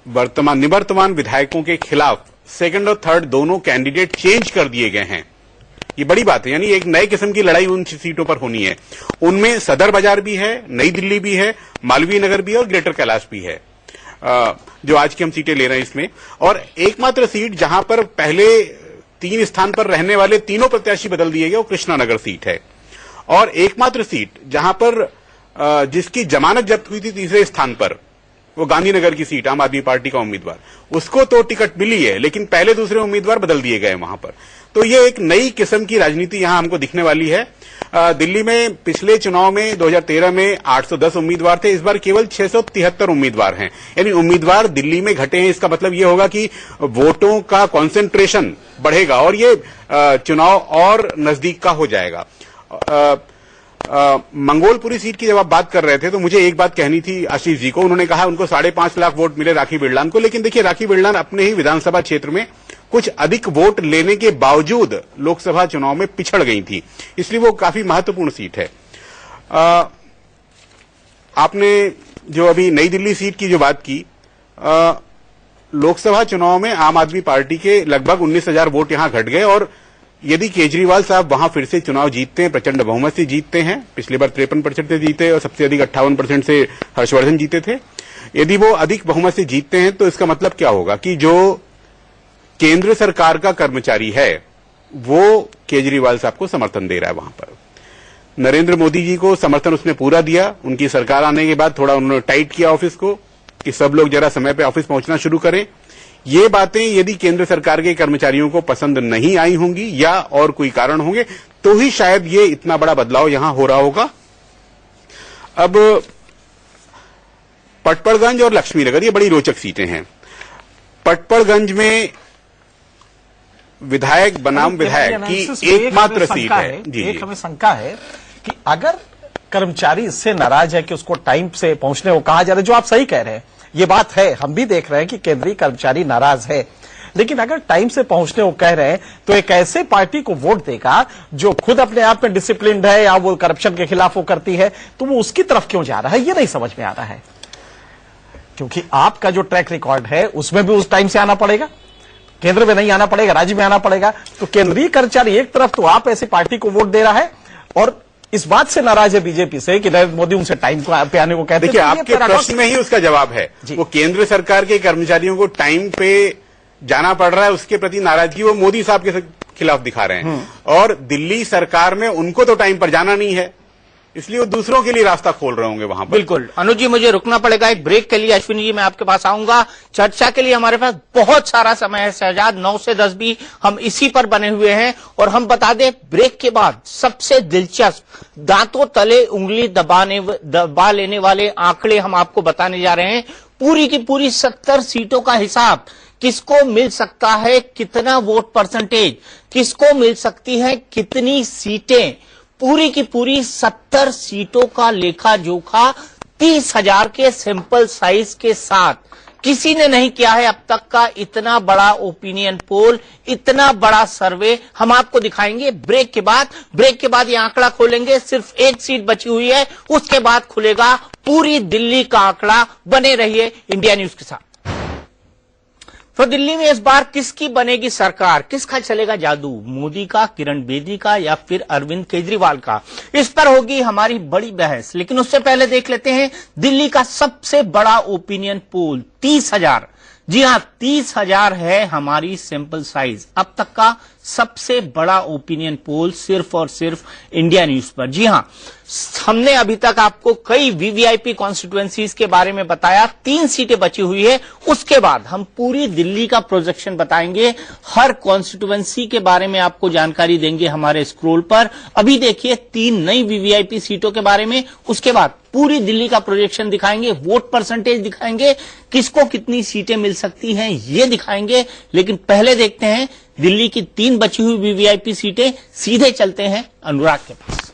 निवर्तमान विधायकों के खिलाफ सेकंड और थर्ड दोनों कैंडिडेट चेंज कर दिए गए हैं, ये बड़ी बात है। यानी एक नए किस्म की लड़ाई उन सीटों पर होनी है। उनमें सदर बाजार भी है, नई दिल्ली भी है, मालवीय नगर भी है और ग्रेटर कैलाश भी है, जो आज की हम सीटें ले रहे हैं इसमें। और एकमात्र सीट जहां पर पहले 3 स्थान पर रहने वाले तीनों प्रत्याशी बदल दिए गए, वो कृष्णानगर सीट है। और एकमात्र सीट जहां पर जिसकी जमानत जब्त हुई थी तीसरे स्थान पर, वो गांधीनगर की सीट, आम आदमी पार्टी का उम्मीदवार, उसको तो टिकट मिली है, लेकिन पहले दूसरे उम्मीदवार बदल दिए गए वहां पर। तो ये एक नई किस्म की राजनीति यहां हमको दिखने वाली है। दिल्ली में पिछले चुनाव में 2013 में 810 उम्मीदवार थे, इस बार केवल 673 उम्मीदवार हैं। यानी उम्मीदवार दिल्ली में घटे हैं। इसका मतलब ये होगा कि वोटों का कॉन्सेंट्रेशन बढ़ेगा और ये चुनाव और नजदीक का हो जाएगा। मंगोलपुरी सीट की जब आप बात कर रहे थे तो मुझे एक बात कहनी थी आशीष जी को। उन्होंने कहा उनको 5.5 लाख वोट मिले राखी बिरलान को, लेकिन देखिए राखी बिरलान अपने ही विधानसभा क्षेत्र में कुछ अधिक वोट लेने के बावजूद लोकसभा चुनाव में पिछड़ गई थी, इसलिए वो काफी महत्वपूर्ण सीट है। आपने जो अभी नई दिल्ली सीट की जो बात की, लोकसभा चुनाव में आम आदमी पार्टी के लगभग 19,000 वोट यहां घट गए और यदि केजरीवाल साहब वहां फिर से चुनाव जीतते हैं, प्रचंड बहुमत से जीतते हैं, पिछली बार 53% से जीते और सबसे अधिक 58% से हर्षवर्धन जीते थे, यदि वो अधिक बहुमत से जीतते हैं तो इसका मतलब क्या होगा कि जो केंद्र सरकार का कर्मचारी है वो केजरीवाल साहब को समर्थन दे रहा है। वहां पर नरेंद्र मोदी जी को समर्थन उसने पूरा दिया। उनकी सरकार आने के बाद थोड़ा उन्होंने टाइट किया ऑफिस को कि सब लोग जरा समय पे ऑफिस पहुंचना शुरू करें। ये बातें यदि केंद्र सरकार के कर्मचारियों को पसंद नहीं आई होंगी या और कोई कारण होंगे तो ही शायद ये इतना बड़ा बदलाव यहां हो रहा होगा। अब पटपड़गंज और लक्ष्मीनगर ये बड़ी रोचक सीटें हैं। पटपड़गंज में विधायक बनाम विधायक की एकमात्र सीट है। जी, एक हमें शंका है कि अगर कर्मचारी इससे नाराज है कि उसको टाइम से पहुंचने को कहा जा रहा है, जो आप सही कह रहे हैं, ये बात है, हम भी देख रहे हैं कि केंद्रीय कर्मचारी नाराज है, लेकिन अगर टाइम से पहुंचने को कह रहे हैं तो एक ऐसे पार्टी को वोट देगा जो खुद अपने आप में डिसिप्लिन्ड है या वो करप्शन के खिलाफ वो करती है, तो वो उसकी तरफ क्यों जा रहा है, ये नहीं समझ में आ रहा है। क्योंकि आपका जो ट्रैक रिकॉर्ड है उसमें भी उस टाइम से आना पड़ेगा, केंद्र में नहीं आना पड़ेगा, राज्य में आना पड़ेगा। तो केंद्रीय कर्मचारी एक तरफ, तो आप ऐसी पार्टी को वोट दे रहा है और इस बात से नाराज है बीजेपी से कि नरेंद्र मोदी उनसे टाइम पे आने को कहते हैं। देखिए, आपके प्रश्न में ही उसका जवाब है। वो केंद्र सरकार के कर्मचारियों को टाइम पे जाना पड़ रहा है, उसके प्रति नाराजगी वो मोदी साहब के खिलाफ दिखा रहे हैं। और दिल्ली सरकार में उनको तो टाइम पर जाना नहीं है, इसलिए वो दूसरों के लिए रास्ता खोल रहे होंगे वहां पर। बिल्कुल अनुज जी, मुझे रुकना पड़ेगा एक ब्रेक के लिए। अश्विनी जी, मैं आपके पास आऊंगा। चर्चा के लिए हमारे पास बहुत सारा समय है शहजाद, 9 से 10 भी हम इसी पर बने हुए हैं। और हम बता दें, ब्रेक के बाद सबसे दिलचस्प दांतों तले उंगली दबा लेने वाले आंकड़े हम आपको बताने जा रहे हैं। पूरी की पूरी 70 सीटों का हिसाब, किसको मिल सकता है कितना वोट परसेंटेज, किसको मिल सकती है कितनी सीटें, पूरी की पूरी 70 सीटों का लेखा जोखा 30,000 के सैंपल साइज के साथ किसी ने नहीं किया है अब तक का इतना बड़ा ओपिनियन पोल, इतना बड़ा सर्वे। हम आपको दिखाएंगे ब्रेक के बाद। ब्रेक के बाद ये आंकड़ा खोलेंगे, सिर्फ एक सीट बची हुई है, उसके बाद खुलेगा पूरी दिल्ली का आंकड़ा। बने रहिए इंडिया न्यूज के साथ। तो दिल्ली में इस बार किसकी बनेगी सरकार, किसका चलेगा जादू, मोदी का, किरण बेदी का या फिर अरविंद केजरीवाल का, इस पर होगी हमारी बड़ी बहस। लेकिन उससे पहले देख लेते हैं दिल्ली का सबसे बड़ा ओपिनियन पोल, 30,000। जी हां, 30,000 है हमारी सैंपल साइज, अब तक का सबसे बड़ा ओपिनियन पोल सिर्फ और सिर्फ इंडिया न्यूज पर। जी हां, हमने अभी तक आपको कई वीवीआईपी कॉन्स्टिट्यूएंसीज के बारे में बताया, 3 सीटें बची हुई है। उसके बाद हम पूरी दिल्ली का प्रोजेक्शन बताएंगे, हर कॉन्स्टिट्यूएंसी के बारे में आपको जानकारी देंगे हमारे स्क्रोल पर। अभी देखिए 3 नई वीवीआईपी सीटों के बारे में, उसके बाद पूरी दिल्ली का प्रोजेक्शन दिखाएंगे, वोट परसेंटेज दिखाएंगे, किसको कितनी सीटें मिल सकती हैं ये दिखाएंगे। लेकिन पहले देखते हैं दिल्ली की 3 बची हुई वीवीआईपी सीटें। सीधे चलते हैं अनुराग के पास।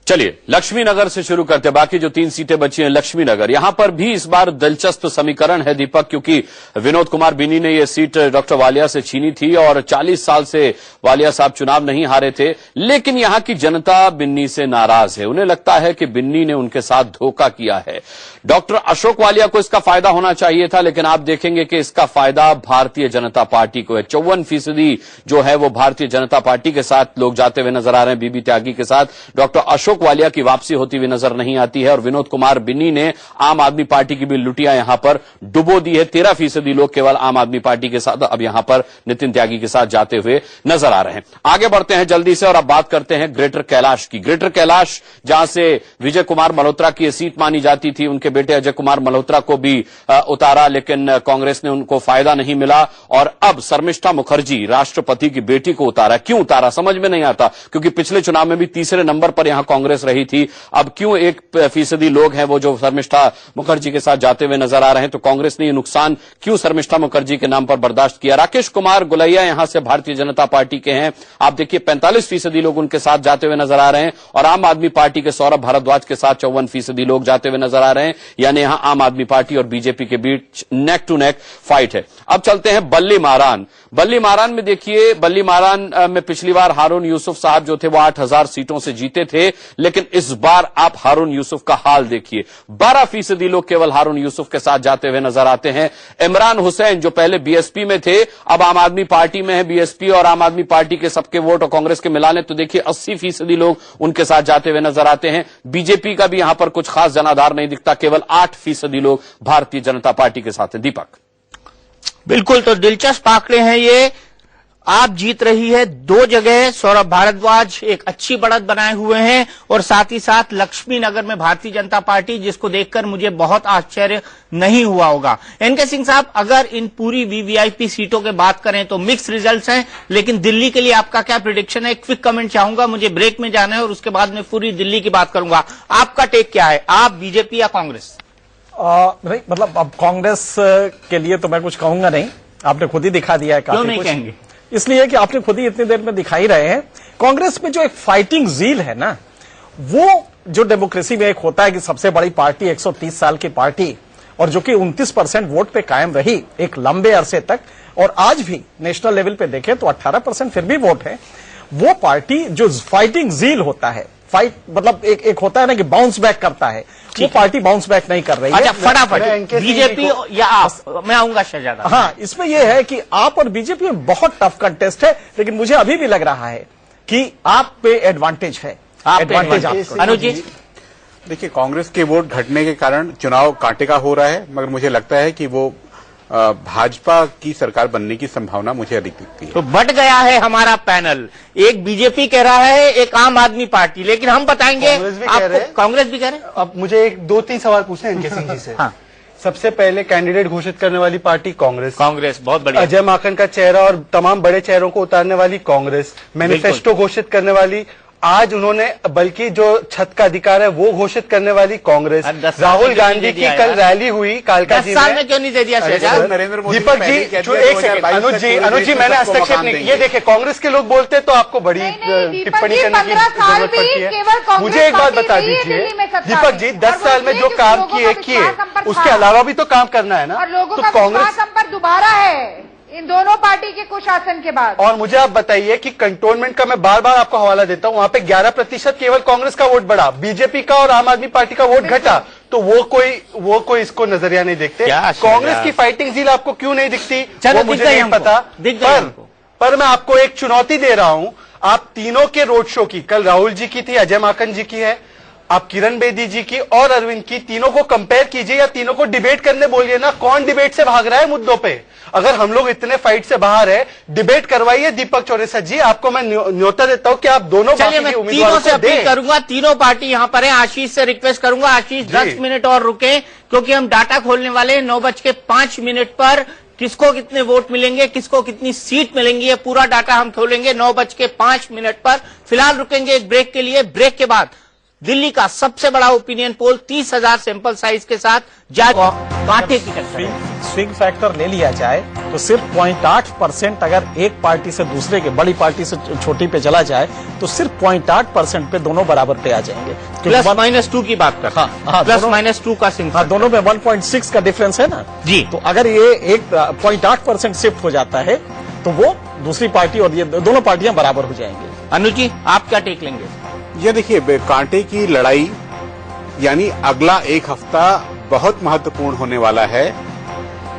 चलिए लक्ष्मीनगर से शुरू करते हैं। बाकी जो 3 सीटें बची हैं लक्ष्मीनगर, यहां पर भी इस बार दिलचस्प समीकरण है दीपक, क्योंकि विनोद कुमार बिनी ने यह सीट डॉक्टर वालिया से छीनी थी और 40 साल से वालिया साहब चुनाव नहीं हारे थे। लेकिन यहां की जनता बिन्नी से नाराज है, उन्हें लगता है कि बिन्नी ने उनके साथ धोखा किया है। डॉक्टर अशोक वालिया को इसका फायदा होना चाहिए था, लेकिन आप देखेंगे कि इसका फायदा भारतीय जनता पार्टी को है। 54% जो है वो भारतीय जनता पार्टी के साथ लोग जाते हुए नजर आ रहे हैं, बीबी त्यागी के साथ। डॉक्टर अशोक वालिया की वापसी होती हुई नजर नहीं आती है और विनोद कुमार बिन्नी ने आम आदमी पार्टी की भी लुटियां यहां पर डुबो दी है। 13% लोग केवल आम आदमी पार्टी के साथ अब यहां पर नितिन त्यागी के साथ जाते हुए नजर आ रहे हैं। आगे बढ़ते हैं जल्दी से और अब बात करते हैं ग्रेटर कैलाश की। ग्रेटर कैलाश जहां से विजय कुमार मल्होत्रा की सीट मानी जाती थी, उनके बेटे अजय कुमार मल्होत्रा को भी उतारा, लेकिन कांग्रेस ने उनको फायदा नहीं मिला। और अब शर्मिष्ठा मुखर्जी राष्ट्रपति की बेटी को उतारा। क्यों उतारा समझ में नहीं आता, क्योंकि पिछले चुनाव में भी तीसरे नंबर पर यहां कांग्रेस रही थी। अब क्यों 1% लोग हैं वो जो शर्मिष्ठा मुखर्जी के साथ जाते हुए नजर आ रहे हैं, तो कांग्रेस ने ये नुकसान क्यों शर्मिष्ठा मुखर्जी के नाम पर बर्दाश्त किया। राकेश कुमार गुलैया यहां से भारतीय जनता पार्टी के हैं, आप देखिए 45% लोग उनके साथ जाते हुए नजर आ रहे हैं और आम आदमी पार्टी के सौरभ भारद्वाज के साथ 54% लोग जाते हुए नजर आ रहे हैं। यानी यहां आम आदमी पार्टी और बीजेपी के बीच नेक टू नेक फाइट है। अब चलते हैं बल्ली मारान। बल्ली मारान में देखिए, बल्ली मारान में पिछली बार हारून यूसुफ साहब जो थे वो 8,000 सीटों से जीते थे, लेकिन इस बार आप हारून यूसुफ का हाल देखिए। 12% लोग केवल हारून यूसुफ के साथ जाते हुए नजर आते हैं। इमरान हुसैन जो पहले बीएसपी में थे, अब आम आदमी पार्टी में है। बीएसपी और आम आदमी पार्टी के सबके वोट और कांग्रेस के मिला लें तो देखिए 80% लोग उनके साथ जाते हुए नजर आते हैं। बीजेपी का भी यहां पर कुछ खास जनाधार नहीं दिखता, केवल 8% लोग भारतीय जनता पार्टी के साथ हैं। दीपक, बिल्कुल, तो दिलचस्प आंकड़े हैं ये। आप जीत रही है 2 जगह, सौरभ भारद्वाज एक अच्छी बढ़त बनाए हुए हैं, और साथ ही साथ लक्ष्मी नगर में भारतीय जनता पार्टी, जिसको देखकर मुझे बहुत आश्चर्य नहीं हुआ होगा। एनके सिंह साहब, अगर इन पूरी वीवीआईपी सीटों के बात करें तो मिक्स रिजल्ट्स हैं, लेकिन दिल्ली के लिए आपका क्या प्रेडिक्शन है? क्विक कमेंट चाहूंगा, मुझे ब्रेक में जाना है और उसके बाद में पूरी दिल्ली की बात करूंगा। आपका टेक क्या है? आप बीजेपी या कांग्रेस? नहीं, मतलब अब कांग्रेस के लिए तो मैं कुछ कहूंगा नहीं, आपने खुद ही दिखा दिया है। क्यों नहीं कहेंगे? इसलिए कि आपने खुद ही इतनी देर में दिखा ही रहे हैं। कांग्रेस में जो एक फाइटिंग जील है ना, वो जो डेमोक्रेसी में एक होता है कि सबसे बड़ी पार्टी 130 साल की पार्टी, और जो कि 29% वोट पे कायम रही एक लंबे अरसे तक, और आज भी नेशनल लेवल पे देखें तो 18% फिर भी वोट है। वो पार्टी जो फाइटिंग जील होता है, फाइट मतलब एक होता है ना कि बाउंस बैक करता है, वो पार्टी बाउंस बैक नहीं कर रही है। अच्छा, फटाफट बीजेपी या आप? मैं आऊंगा शहजादा। हाँ, इसमें यह है कि आप और बीजेपी में बहुत टफ कंटेस्ट है, लेकिन मुझे अभी भी लग रहा है कि आप पे एडवांटेज है। एडवांटेज आपको। अनुज जी, देखिए, कांग्रेस के वोट घटने के कारण चुनाव कांटे का हो रहा है, मगर मुझे लगता है कि वो भाजपा की सरकार बनने की संभावना मुझे अधिक दिखती है। तो बट गया है हमारा पैनल, एक बीजेपी कह रहा है, एक आम आदमी पार्टी, लेकिन हम बताएंगे आपको। कांग्रेस भी कह रहे हैं। अब मुझे 2-3 सवाल पूछने हैं इनके सिंह जी से। हाँ। सबसे पहले कैंडिडेट घोषित करने वाली पार्टी कांग्रेस। बहुत बढ़िया। अजय माकन का चेहरा और तमाम बड़े चेहरों को उतारने वाली कांग्रेस। मैनिफेस्टो घोषित करने वाली, आज उन्होंने बल्कि जो छत का अधिकार है वो घोषित करने वाली कांग्रेस। राहुल गांधी की कल रैली हुई कालका जी में, क्यों नहीं दे दिया? नरेंद्र मोदी दीपक जी, एक सेकंड, अनुज जी मैंने हस्तक्षेप नहीं किया। ये देखे, कांग्रेस के लोग बोलते तो आपको बड़ी टिप्पणी करने की जरूरत पड़ती है। मुझे एक बात बता दीजिए दीपक जी, 10 साल में जो काम किए उसके अलावा भी तो काम करना है ना। और लोगों तो का कांग्रेस विश्वास हम पर दोबारा है इन दोनों पार्टी के कुशासन के बाद। और मुझे आप बताइए कि कंटोनमेंट का मैं बार बार आपको हवाला देता हूं, वहां पे 11% केवल कांग्रेस का वोट बढ़ा, बीजेपी का और आम आदमी पार्टी का वोट घटा। तो वो कोई इसको नजरिया नहीं देखते। कांग्रेस की फाइटिंग जील आपको क्यों नहीं दिखती वो मुझे नहीं पता, पर मैं आपको एक चुनौती दे रहा हूं। आप तीनों के रोड शो की, कल राहुल जी की थी, अजय माकन जी की है, आप किरण बेदी जी की और अरविंद की, तीनों को कंपेयर कीजिए या तीनों को डिबेट करने बोलिए ना। कौन डिबेट से भाग रहा है मुद्दों पे? अगर हम लोग इतने फाइट से बाहर है, डिबेट करवाइए। दीपक चौरसिया जी, आपको मैं न्योता देता हूं कि आप दोनों तीनों से अपील करूंगा, तीनों पार्टी यहां पर है। आशीष से रिक्वेस्ट करूंगा, आशीष 10 मिनट और रुके, क्योंकि हम डाटा खोलने वाले हैं 9:05 पर। किसको कितने वोट मिलेंगे, किसको कितनी सीट मिलेंगी, ये पूरा डाटा हम खोलेंगे 9:05 पर। फिलहाल रुकेंगे एक ब्रेक के लिए। ब्रेक के बाद दिल्ली का सबसे बड़ा ओपिनियन पोल 30,000 सैंपल साइज के साथ कांटे की टक्कर। स्विंग फैक्टर ले लिया जाए तो सिर्फ 0.8% अगर एक पार्टी से दूसरे के, बड़ी पार्टी से छोटी पे चला जाए तो सिर्फ 0.8% पे दोनों बराबर पे आ जाएंगे। +-2 की बात कर। हाँ, +-2 का सिंह। हाँ, दोनों में 1.6 का डिफरेंस है ना जी। तो अगर ये एक 0.8% शिफ्ट हो जाता है तो वो दूसरी पार्टी और ये दोनों पार्टियां बराबर हो जाएंगी। अनुज जी, आप क्या टेक लेंगे? ये देखिए, कांटे की लड़ाई यानी अगला एक हफ्ता बहुत महत्वपूर्ण होने वाला है।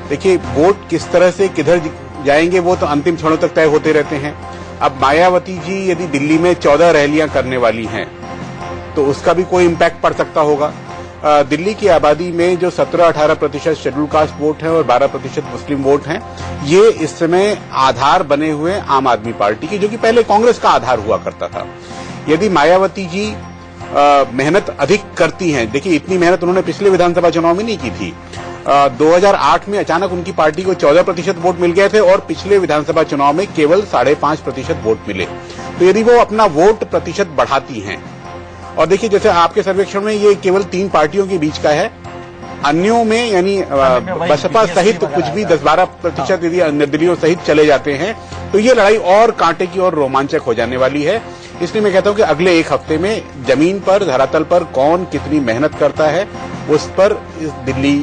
देखिए, वोट किस तरह से किधर जाएंगे वो तो अंतिम क्षणों तक तय होते रहते हैं। अब मायावती जी यदि दिल्ली में 14 रैलियां करने वाली हैं तो उसका भी कोई इम्पैक्ट पड़ सकता होगा। दिल्ली की आबादी में जो 17-18% शेड्यूल कास्ट वोट है और 12% मुस्लिम वोट हैं, ये इस समय आधार बने हुए आम आदमी पार्टी की, जो कि पहले कांग्रेस का आधार हुआ करता था। यदि मायावती जी मेहनत अधिक करती हैं, देखिए इतनी मेहनत उन्होंने पिछले विधानसभा चुनाव में नहीं की थी। 2008 में अचानक उनकी पार्टी को 14% वोट मिल गए थे और पिछले विधानसभा चुनाव में केवल 5.5% वोट मिले। तो यदि वो अपना वोट प्रतिशत बढ़ाती हैं, और देखिए जैसे आपके सर्वेक्षण में ये केवल 3 पार्टियों के बीच का है, अन्यों में यानी बसपा सहित कुछ भी 10-12% यदि निर्दलीयों सहित चले जाते हैं तो ये लड़ाई और कांटे की और रोमांचक हो जाने वाली है। इसलिए मैं कहता हूं कि अगले एक हफ्ते में जमीन पर, धरातल पर कौन कितनी मेहनत करता है उस पर इस दिल्ली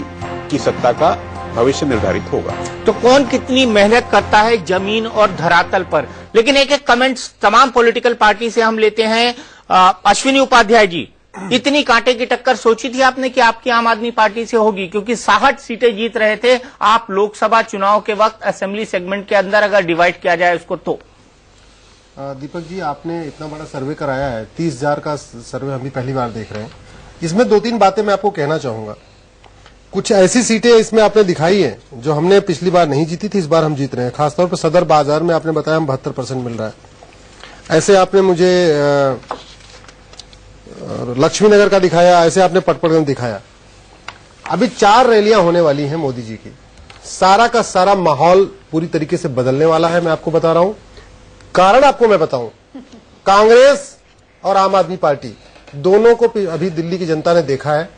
की सत्ता का भविष्य निर्धारित होगा। तो कौन कितनी मेहनत करता है जमीन और धरातल पर। लेकिन एक एक कमेंट्स तमाम पॉलिटिकल पार्टी से हम लेते हैं। अश्विनी उपाध्याय जी, इतनी कांटे की टक्कर सोची थी आपने कि आपकी आम आदमी पार्टी से होगी? क्योंकि 60 सीटें जीत रहे थे आप लोकसभा चुनाव के वक्त असेंबली सेगमेंट के अंदर, अगर डिवाइड किया जाए उसको तो। दीपक जी, आपने इतना बड़ा सर्वे कराया है, 30,000 का सर्वे हम भी पहली बार देख रहे हैं। इसमें 2-3 बातें मैं आपको कहना चाहूंगा। कुछ ऐसी सीटें इसमें आपने दिखाई है जो हमने पिछली बार नहीं जीती थी, इस बार हम जीत रहे हैं। खासतौर पर सदर बाजार में आपने बताया हम 72% मिल रहा है। ऐसे आपने मुझे लक्ष्मी नगर का दिखाया, ऐसे आपने पटपड़गंज दिखाया। अभी 4 रैलियां होने वाली हैं मोदी जी की। सारा का सारा माहौल पूरी तरीके से बदलने वाला है, मैं आपको बता रहा हूं। कारण आपको मैं बताऊं, कांग्रेस और आम आदमी पार्टी दोनों को अभी दिल्ली की जनता ने देखा है।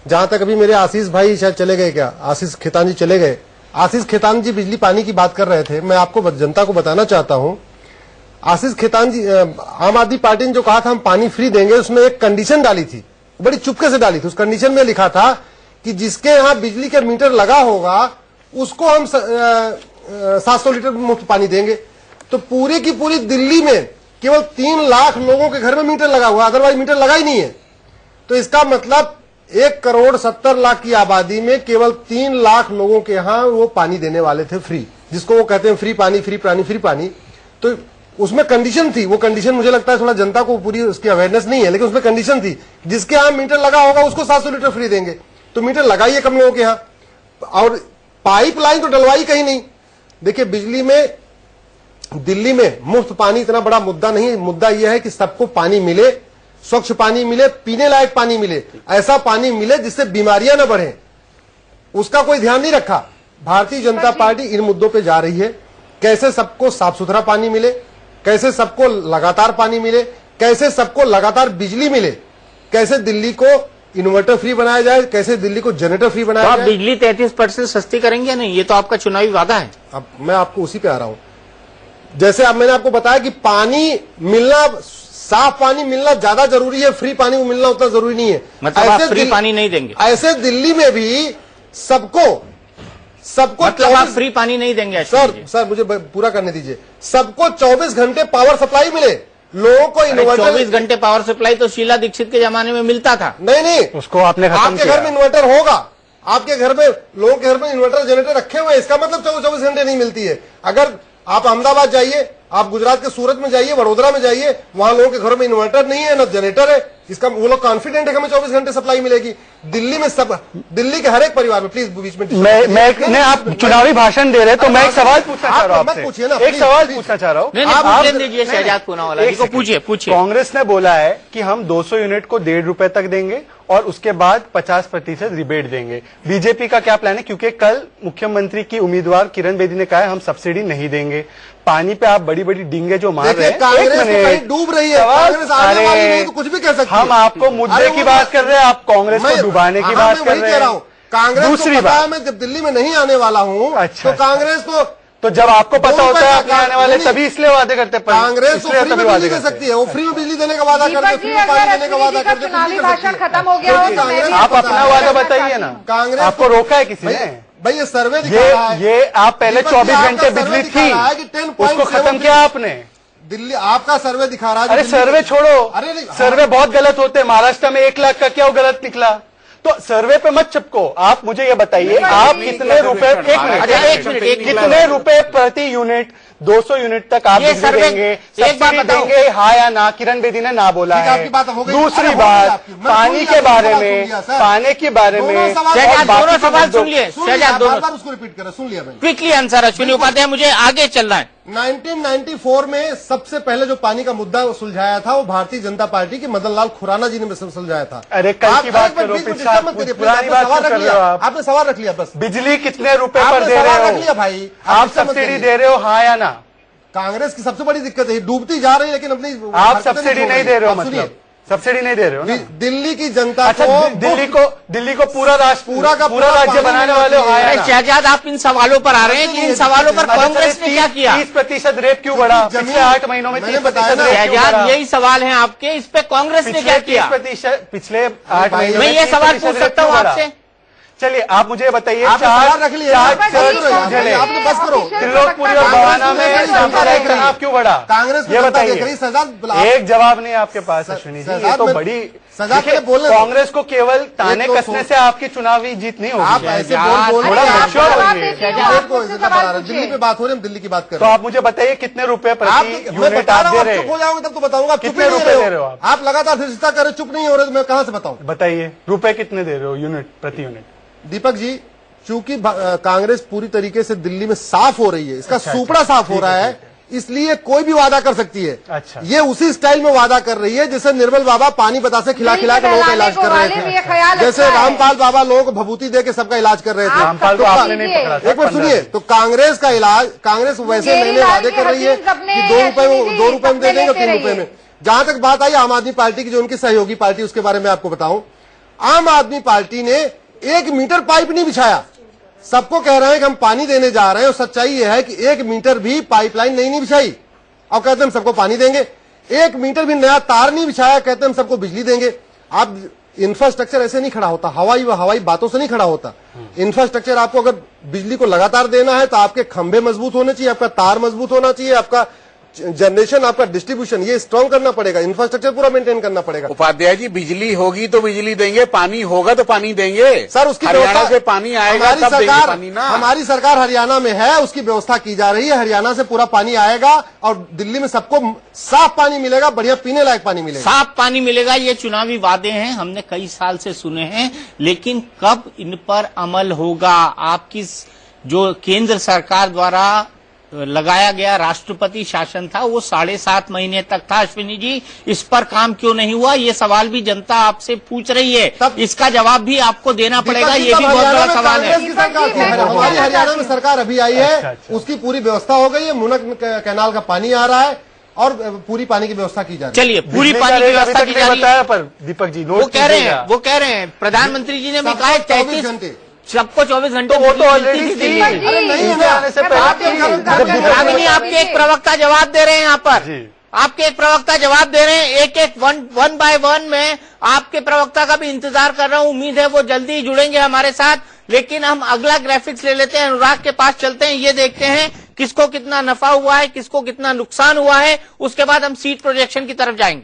जहां तक अभी मेरे आशीष भाई शायद चले गए, क्या आशीष खेतान जी चले गए? आशीष खेतान जी बिजली पानी की बात कर रहे थे। मैं आपको जनता को बताना चाहता हूं, आशीष खेतान जी, आम आदमी पार्टी ने जो कहा था हम पानी फ्री देंगे, उसमें एक कंडीशन डाली थी, बड़ी चुपके से डाली थी। उस कंडीशन में लिखा था कि जिसके यहां बिजली का मीटर लगा होगा उसको हम 700 लीटर मुफ्त पानी देंगे। तो पूरी की पूरी दिल्ली में केवल 3 लाख लोगों के घर में मीटर लगा हुआ, अदरवाइज मीटर लगा ही नहीं है। तो इसका मतलब 1,70,00,000 की आबादी में केवल 3 लाख लोगों के यहां वो पानी देने वाले थे फ्री, जिसको वो कहते हैं फ्री पानी, फ्री पानी, फ्री पानी। तो उसमें कंडीशन थी, वो कंडीशन मुझे लगता है थोड़ा जनता को पूरी उसकी अवेयरनेस नहीं है, लेकिन उसमें कंडीशन थी जिसके यहां मीटर लगा होगा उसको 700 लीटर फ्री देंगे। तो मीटर लगाइए कम लोगों के यहां, और पाइपलाइन तो डलवाई कहीं नहीं। देखिए, बिजली में दिल्ली में मुफ्त पानी इतना बड़ा मुद्दा नहीं है। मुद्दा यह है कि सबको पानी मिले, स्वच्छ पानी मिले, पीने लायक पानी मिले, ऐसा पानी मिले जिससे बीमारियां न बढ़े। उसका कोई ध्यान नहीं रखा। भारतीय जनता पार्टी इन मुद्दों पे जा रही है। कैसे सबको साफ सुथरा पानी मिले, कैसे सबको लगातार पानी मिले, कैसे सबको लगातार बिजली मिले, कैसे दिल्ली को इन्वर्टर फ्री बनाया जाए, कैसे दिल्ली को जनरेटर फ्री बनाया जाए। बिजली 33% सस्ती करेंगे या नहीं? ये तो आपका चुनावी वादा है। अब मैं आपको उसी पे आ रहा हूं। जैसे अब मैंने आपको बताया कि पानी मिलना, साफ पानी मिलना ज्यादा जरूरी है, फ्री पानी मिलना उतना जरूरी नहीं है। मतलब आप फ्री पानी नहीं देंगे? ऐसे दिल्ली में भी सबको मतलब आप फ्री पानी नहीं देंगे? सर मुझे पूरा करने दीजिए। सबको 24 घंटे पावर सप्लाई मिले, लोगों को इन्वर्टर। 24 घंटे पावर सप्लाई तो शीला दीक्षित के जमाने में मिलता था। नहीं, उसको आपने आपके घर में इन्वर्टर होगा, आपके घर में, लोगों के घर में इन्वर्टर जनरेटर रखे हुए हैं, इसका मतलब 24 घंटे नहीं मिलती है। अगर आप अहमदाबाद जाइए, आप गुजरात के सूरत में जाइए, वडोदरा में जाइए, वहां लोगों के घरों में इन्वर्टर नहीं है, न जनरेटर है। इसका वो लोग कॉन्फिडेंट है कि हमें 24 घंटे सप्लाई मिलेगी। दिल्ली में सब, दिल्ली के हर एक परिवार में, प्लीज बीच में आप चुनावी भाषण दे रहे तो मैं एक सवाल पूछना चाह रहा हूं आपसे। पूछिए ना, एक सवाल पूछना चाह रहा हूं। आप दीजिए शहजाद पूनावाला जी को, पूछिए। कांग्रेस ने बोला है कि हम 200 यूनिट को 1.5 रुपए तक देंगे और उसके बाद 50% रिबेट देंगे। बीजेपी का क्या प्लान है? क्योंकि कल मुख्यमंत्री की उम्मीदवार किरण बेदी ने कहा है हम सब्सिडी नहीं देंगे। पानी पे आप बड़ी बड़ी डींगे जो मार रहे हैं, कांग्रेस तो कहीं डूब रही है, कांग्रेस आने वाली नहीं तो कुछ भी कह सकती है। हम आपको मुद्दे की बात कर रहे हैं, आप कांग्रेस को डुबाने की बात कर रहे हैं। कांग्रेस दूसरी बात, मैं जब दिल्ली में नहीं आने वाला हूं, तो कांग्रेस तो जब आपको पता होता है आप आने वाले, तभी इसलिए वादे करते हैं। कांग्रेस तो फ्री में बिजली दे सकती है, वो फ्री में बिजली देने का वादा करते, फ्री में पानी देने का वादा करते। चुनावी भाषण खत्म हो गया हो तो आप अपना वादा बताइए ना। कांग्रेस आपको रोका है किसी ने? भाई ये सर्वे दिखा रहा है, ये आप पहले 24 घंटे बिजली थी, उसको खत्म किया आपने। दिल्ली आपका सर्वे दिखा रहा है। अरे सर्वे छोड़ो, सर्वे बहुत गलत होते हैं। महाराष्ट्र में 1 लाख का क्या गलत निकला? तो सर्वे पे मत चिपको। आप मुझे ये बताइए, आप कितने रुपए, कितने रुपए प्रति यूनिट, 200 यूनिट तक आप बिजली देंगे, सब्सिडी देंगे, हाँ या ना? किरण बेदी ने ना बोला है। दूसरी बात, पानी के बारे में, पानी के बारे में दोनों सवाल सुन लिए। उसको रिपीट करें, सुन लिया मैंने। क्विकली आंसर अश्विनी उपाध्याय, मुझे आगे चलना है। 1994 में सबसे पहले जो पानी का मुद्दा सुलझाया था वो भारतीय जनता पार्टी के मदन लाल खुराना जी ने सुलझाया था। अरे कल की बात करो, पुरानी बात क्यों कर रहे हो आप? आपने सवाल रख लिया बस। बिजली कितने रुपए पर दे रहे हो? रख लिया भाई, आप सब्सिडी दे रहे हो, हाँ या ना? कांग्रेस की सबसे बड़ी दिक्कत है, डूबती जा रही है लेकिन अपनी आप सब्सिडी नहीं दे रहे हो। मतलब सब्सिडी नहीं दे रहे हो ना? दिल्ली की जनता अच्छा, को दिल्ली को पूरा राज्य बनाने वाले हो। शहजाद, आप इन सवालों पर आ रहे हैं कि इन सवालों पर कांग्रेस ने क्या किया? 30% रेप क्यों बढ़ा पिछले 8 महीनों में? 30% शहजाद, यही सवाल है आपके, इस पे कांग्रेस ने क्या किया? 30% पिछले 8 महीनों में। मैं ये सवाल पूछ सकता हूँ आपसे? चलिए आप मुझे बताइए, आपने सवाल रख लिया, आपने बस करो। त्रिलोकपुरी और भवाना में सांप्रदायिक तनाव क्यों बढ़ा? कांग्रेस ये बताइए, एक जवाब नहीं आपके पास अश्विनी जी, ये तो बड़ी सजा के बोलने। कांग्रेस को केवल ताने कसने से आपकी चुनावी जीत नहीं होगी। आप ऐसे बोल दिल्ली पे बात हो रही है, हम दिल्ली की बात कर रहे हैं। तो आप मुझे बताइए कितने रुपए प्रति यूनिट आप दे रहे हैं? चुप हो जाओगे तब तो बताऊंगा। कितने रुपए दे रहे हो आप? लगातार धृष्टता कर रहे, चुप नहीं हो रहे, तो मैं कहां से बताऊं? बताइए रुपए कितने दे रहे हो यूनिट प्रति यूनिट? दीपक जी, चूंकि कांग्रेस पूरी तरीके से दिल्ली में साफ हो रही है, इसका सुपड़ा साफ हो रहा है, इसलिए कोई भी वादा कर सकती है। अच्छा। ये उसी स्टाइल में वादा कर रही है जैसे निर्मल बाबा पानी बतासे खिला खिला के लोगों का इलाज कर रहे थे, जैसे रामपाल बाबा लोगों को भभूति दे के सबका इलाज कर रहे थे। रामपाल को आपने नहीं पकड़ा था। एक मिनट सुनिए, तो कांग्रेस का इलाज, कांग्रेस वैसे नए नए वादे कर रही है कि 2 रुपए में दे देंगे, 3 रुपए में। जहां तक बात आई आम आदमी पार्टी की, जो उनकी सहयोगी पार्टी, उसके बारे में आपको बताऊं, आम आदमी पार्टी ने 1 मीटर पाइप नहीं बिछाया। सबको कह रहे हैं कि हम पानी देने जा रहे हैं, और सच्चाई यह है कि 1 मीटर भी पाइपलाइन नहीं बिछाई और कहते हम सबको पानी देंगे। 1 मीटर भी नया तार नहीं बिछाया, कहते हम सबको बिजली देंगे। आप इंफ्रास्ट्रक्चर ऐसे नहीं खड़ा होता, हवाई बातों से नहीं खड़ा होता। इंफ्रास्ट्रक्चर आपको अगर बिजली को लगातार देना है तो आपके खंभे मजबूत होने चाहिए, आपका तार मजबूत होना चाहिए, आपका जनरेशन, आपका डिस्ट्रीब्यूशन, ये स्ट्रॉन्ग करना पड़ेगा, इंफ्रास्ट्रक्चर पूरा मेंटेन करना पड़ेगा। उपाध्याय जी, बिजली होगी तो बिजली देंगे, पानी होगा तो पानी देंगे। सर उसकी हरियाणा से पानी आएगा तब देंगे पानी ना। हमारी सरकार हरियाणा में है, उसकी व्यवस्था की जा रही है, हरियाणा से पूरा पानी आएगा और दिल्ली में सबको साफ पानी मिलेगा, बढ़िया पीने लायक पानी मिलेगा, साफ पानी मिलेगा। ये चुनावी वादे हैं, हमने कई साल से सुने हैं, लेकिन कब इन पर अमल होगा? आपकी जो केंद्र सरकार द्वारा लगाया गया राष्ट्रपति शासन था, वो 7.5 महीने तक था। अश्विनी जी, इस पर काम क्यों नहीं हुआ? ये सवाल भी जनता आपसे पूछ रही है, इसका जवाब भी आपको देना पड़ेगा। ये भी बहुत बड़ा सवाल है। हमारी हरियाणा में सरकार अभी आई है, उसकी पूरी व्यवस्था हो गई है, मुनक कैनाल का पानी आ रहा है और पूरी पानी की व्यवस्था की जा रही है। चलिए, पूरी पानी की व्यवस्था की जा रही है। पर दीपक जी वो कह रहे हैं प्रधानमनी जी ने भी कहा 33 घंटे, सबको 24 घंटे। तो वो तो ऑलरेडी थी, आने से पहले आपके एक प्रवक्ता जवाब दे रहे हैं यहाँ पर, आपके एक प्रवक्ता जवाब दे रहे हैं, एक वन बाय वन में आपके प्रवक्ता का भी इंतजार कर रहा हूँ। उम्मीद है वो जल्दी ही जुड़ेंगे हमारे साथ। लेकिन हम अगला ग्राफिक्स ले लेते हैं, अनुराग के पास चलते हैं, ये देखते हैं किसको कितना नफा हुआ है, किसको कितना नुकसान हुआ है। उसके बाद हम सीट प्रोजेक्शन की तरफ जाएंगे।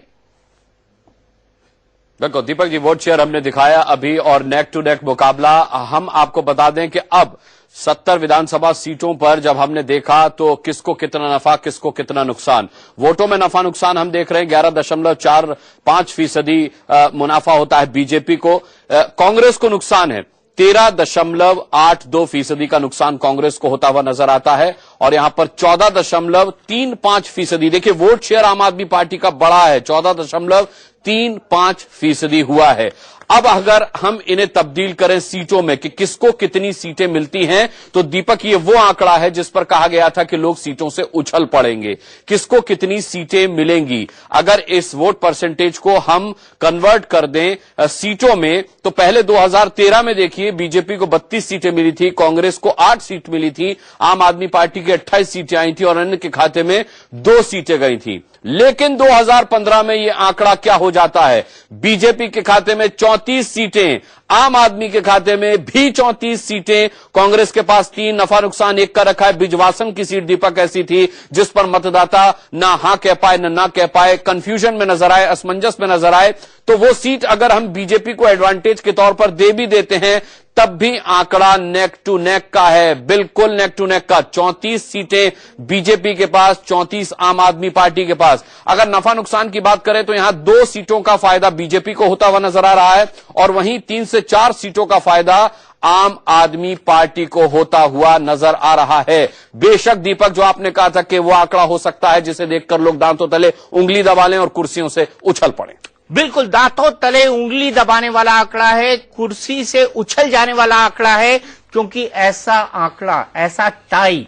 बिल्कुल दीपक जी, वोट शेयर हमने दिखाया अभी और नेक टू नेक मुकाबला। हम आपको बता दें कि अब 70 विधानसभा सीटों पर जब हमने देखा तो किसको कितना नफा, किसको कितना नुकसान। वोटों में नफा नुकसान हम देख रहे हैं 11.45% मुनाफा होता है बीजेपी को। कांग्रेस को नुकसान है 13.82% का नुकसान कांग्रेस को होता हुआ नजर आता है और यहां पर 14.35%। देखिए वोट शेयर आम आदमी पार्टी का बड़ा है, 14.35% हुआ है। अब अगर हम इन्हें तब्दील करें सीटों में कि किसको कितनी सीटें मिलती हैं, तो दीपक ये वो आंकड़ा है जिस पर कहा गया था कि लोग सीटों से उछल पड़ेंगे। किसको कितनी सीटें मिलेंगी, अगर इस वोट परसेंटेज को हम कन्वर्ट कर दें सीटों में, तो पहले 2013 में देखिए बीजेपी को 32 सीटें मिली थी, कांग्रेस को 8 सीट मिली थी, आम आदमी पार्टी की 28 सीटें आई थी और अन्य के खाते में 2 सीटें गई थी। लेकिन 2015 में यह आंकड़ा क्या हो जाता है, बीजेपी के खाते में 34 सीटें, आम आदमी के खाते में भी 34 सीटें, कांग्रेस के पास 3, नफा नुकसान 1 का रखा है। बिजवासन की सीट दीपक ऐसी थी जिस पर मतदाता ना हां कह पाए ना कह पाए, कंफ्यूजन में नजर आए, असमंजस में नजर आए। तो वो सीट अगर हम बीजेपी को एडवांटेज के तौर पर दे भी देते हैं तब भी आंकड़ा नेक टू नेक का है, बिल्कुल नेक टू नेक का। 34 सीटें बीजेपी के पास, 34 आम आदमी पार्टी के पास। अगर नफा नुकसान की बात करें तो यहां 2 सीटों का फायदा बीजेपी को होता हुआ नजर आ रहा है और वहीं 3 से 4 सीटों का फायदा आम आदमी पार्टी को होता हुआ नजर आ रहा है। बेशक दीपक, जो आपने कहा था कि वो आंकड़ा हो सकता है जिसे देखकर लोग दांतों तले उंगली दबा लें और कुर्सियों से उछल पड़े। बिल्कुल, दांतों तले उंगली दबाने वाला आंकड़ा है, कुर्सी से उछल जाने वाला आंकड़ा है, क्योंकि ऐसा आंकड़ा, ऐसा टाई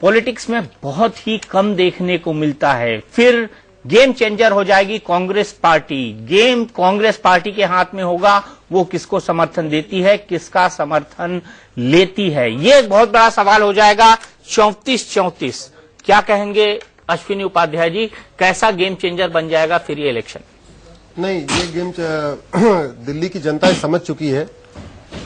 पॉलिटिक्स में बहुत ही कम देखने को मिलता है। फिर गेम चेंजर हो जाएगी Congress party. Game Congress party के हाथ में होगा, वो किसको समर्थन देती है, किसका समर्थन लेती है, ये एक बहुत बड़ा सवाल हो जाएगा। 34-34 क्या कहेंगे अश्विनी उपाध्याय जी, कैसा गेम चेंजर बन जाएगा फिर ये इलेक्शन? नहीं, ये गेम दिल्ली की जनता समझ चुकी है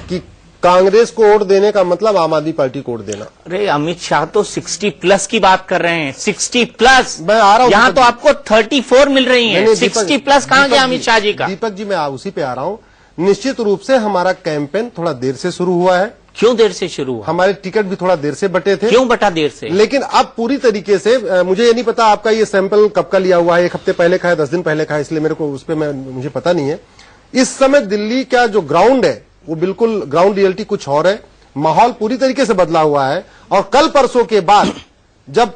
कि कांग्रेस को वोट देने का मतलब आम आदमी पार्टी को वोट देना। अरे अमित शाह तो 60+ की बात कर रहे हैं, 60+। मैं आ रहा हूं, यहाँ तो आपको 34 मिल रही है। 60+ कहाँ गया अमित शाह जी का? दीपक जी, मैं उसी पे आ रहा हूँ। निश्चित रूप से हमारा कैंपेन थोड़ा देर से शुरू हुआ है। क्यों देर से शुरू हुआ? हमारे टिकट भी थोड़ा देर से बटे थे। क्यों बटा देर से? लेकिन अब पूरी तरीके से मुझे ये नहीं पता आपका ये सैंपल कब का लिया हुआ है, 1 हफ्ते पहले का है, 10 दिन पहले का है, इसलिए मेरे को उस पर मुझे पता नहीं है। इस समय दिल्ली का जो ग्राउंड है वो बिल्कुल ग्राउंड रियलिटी कुछ और है। माहौल पूरी तरीके से बदला हुआ है और कल परसों के बाद जब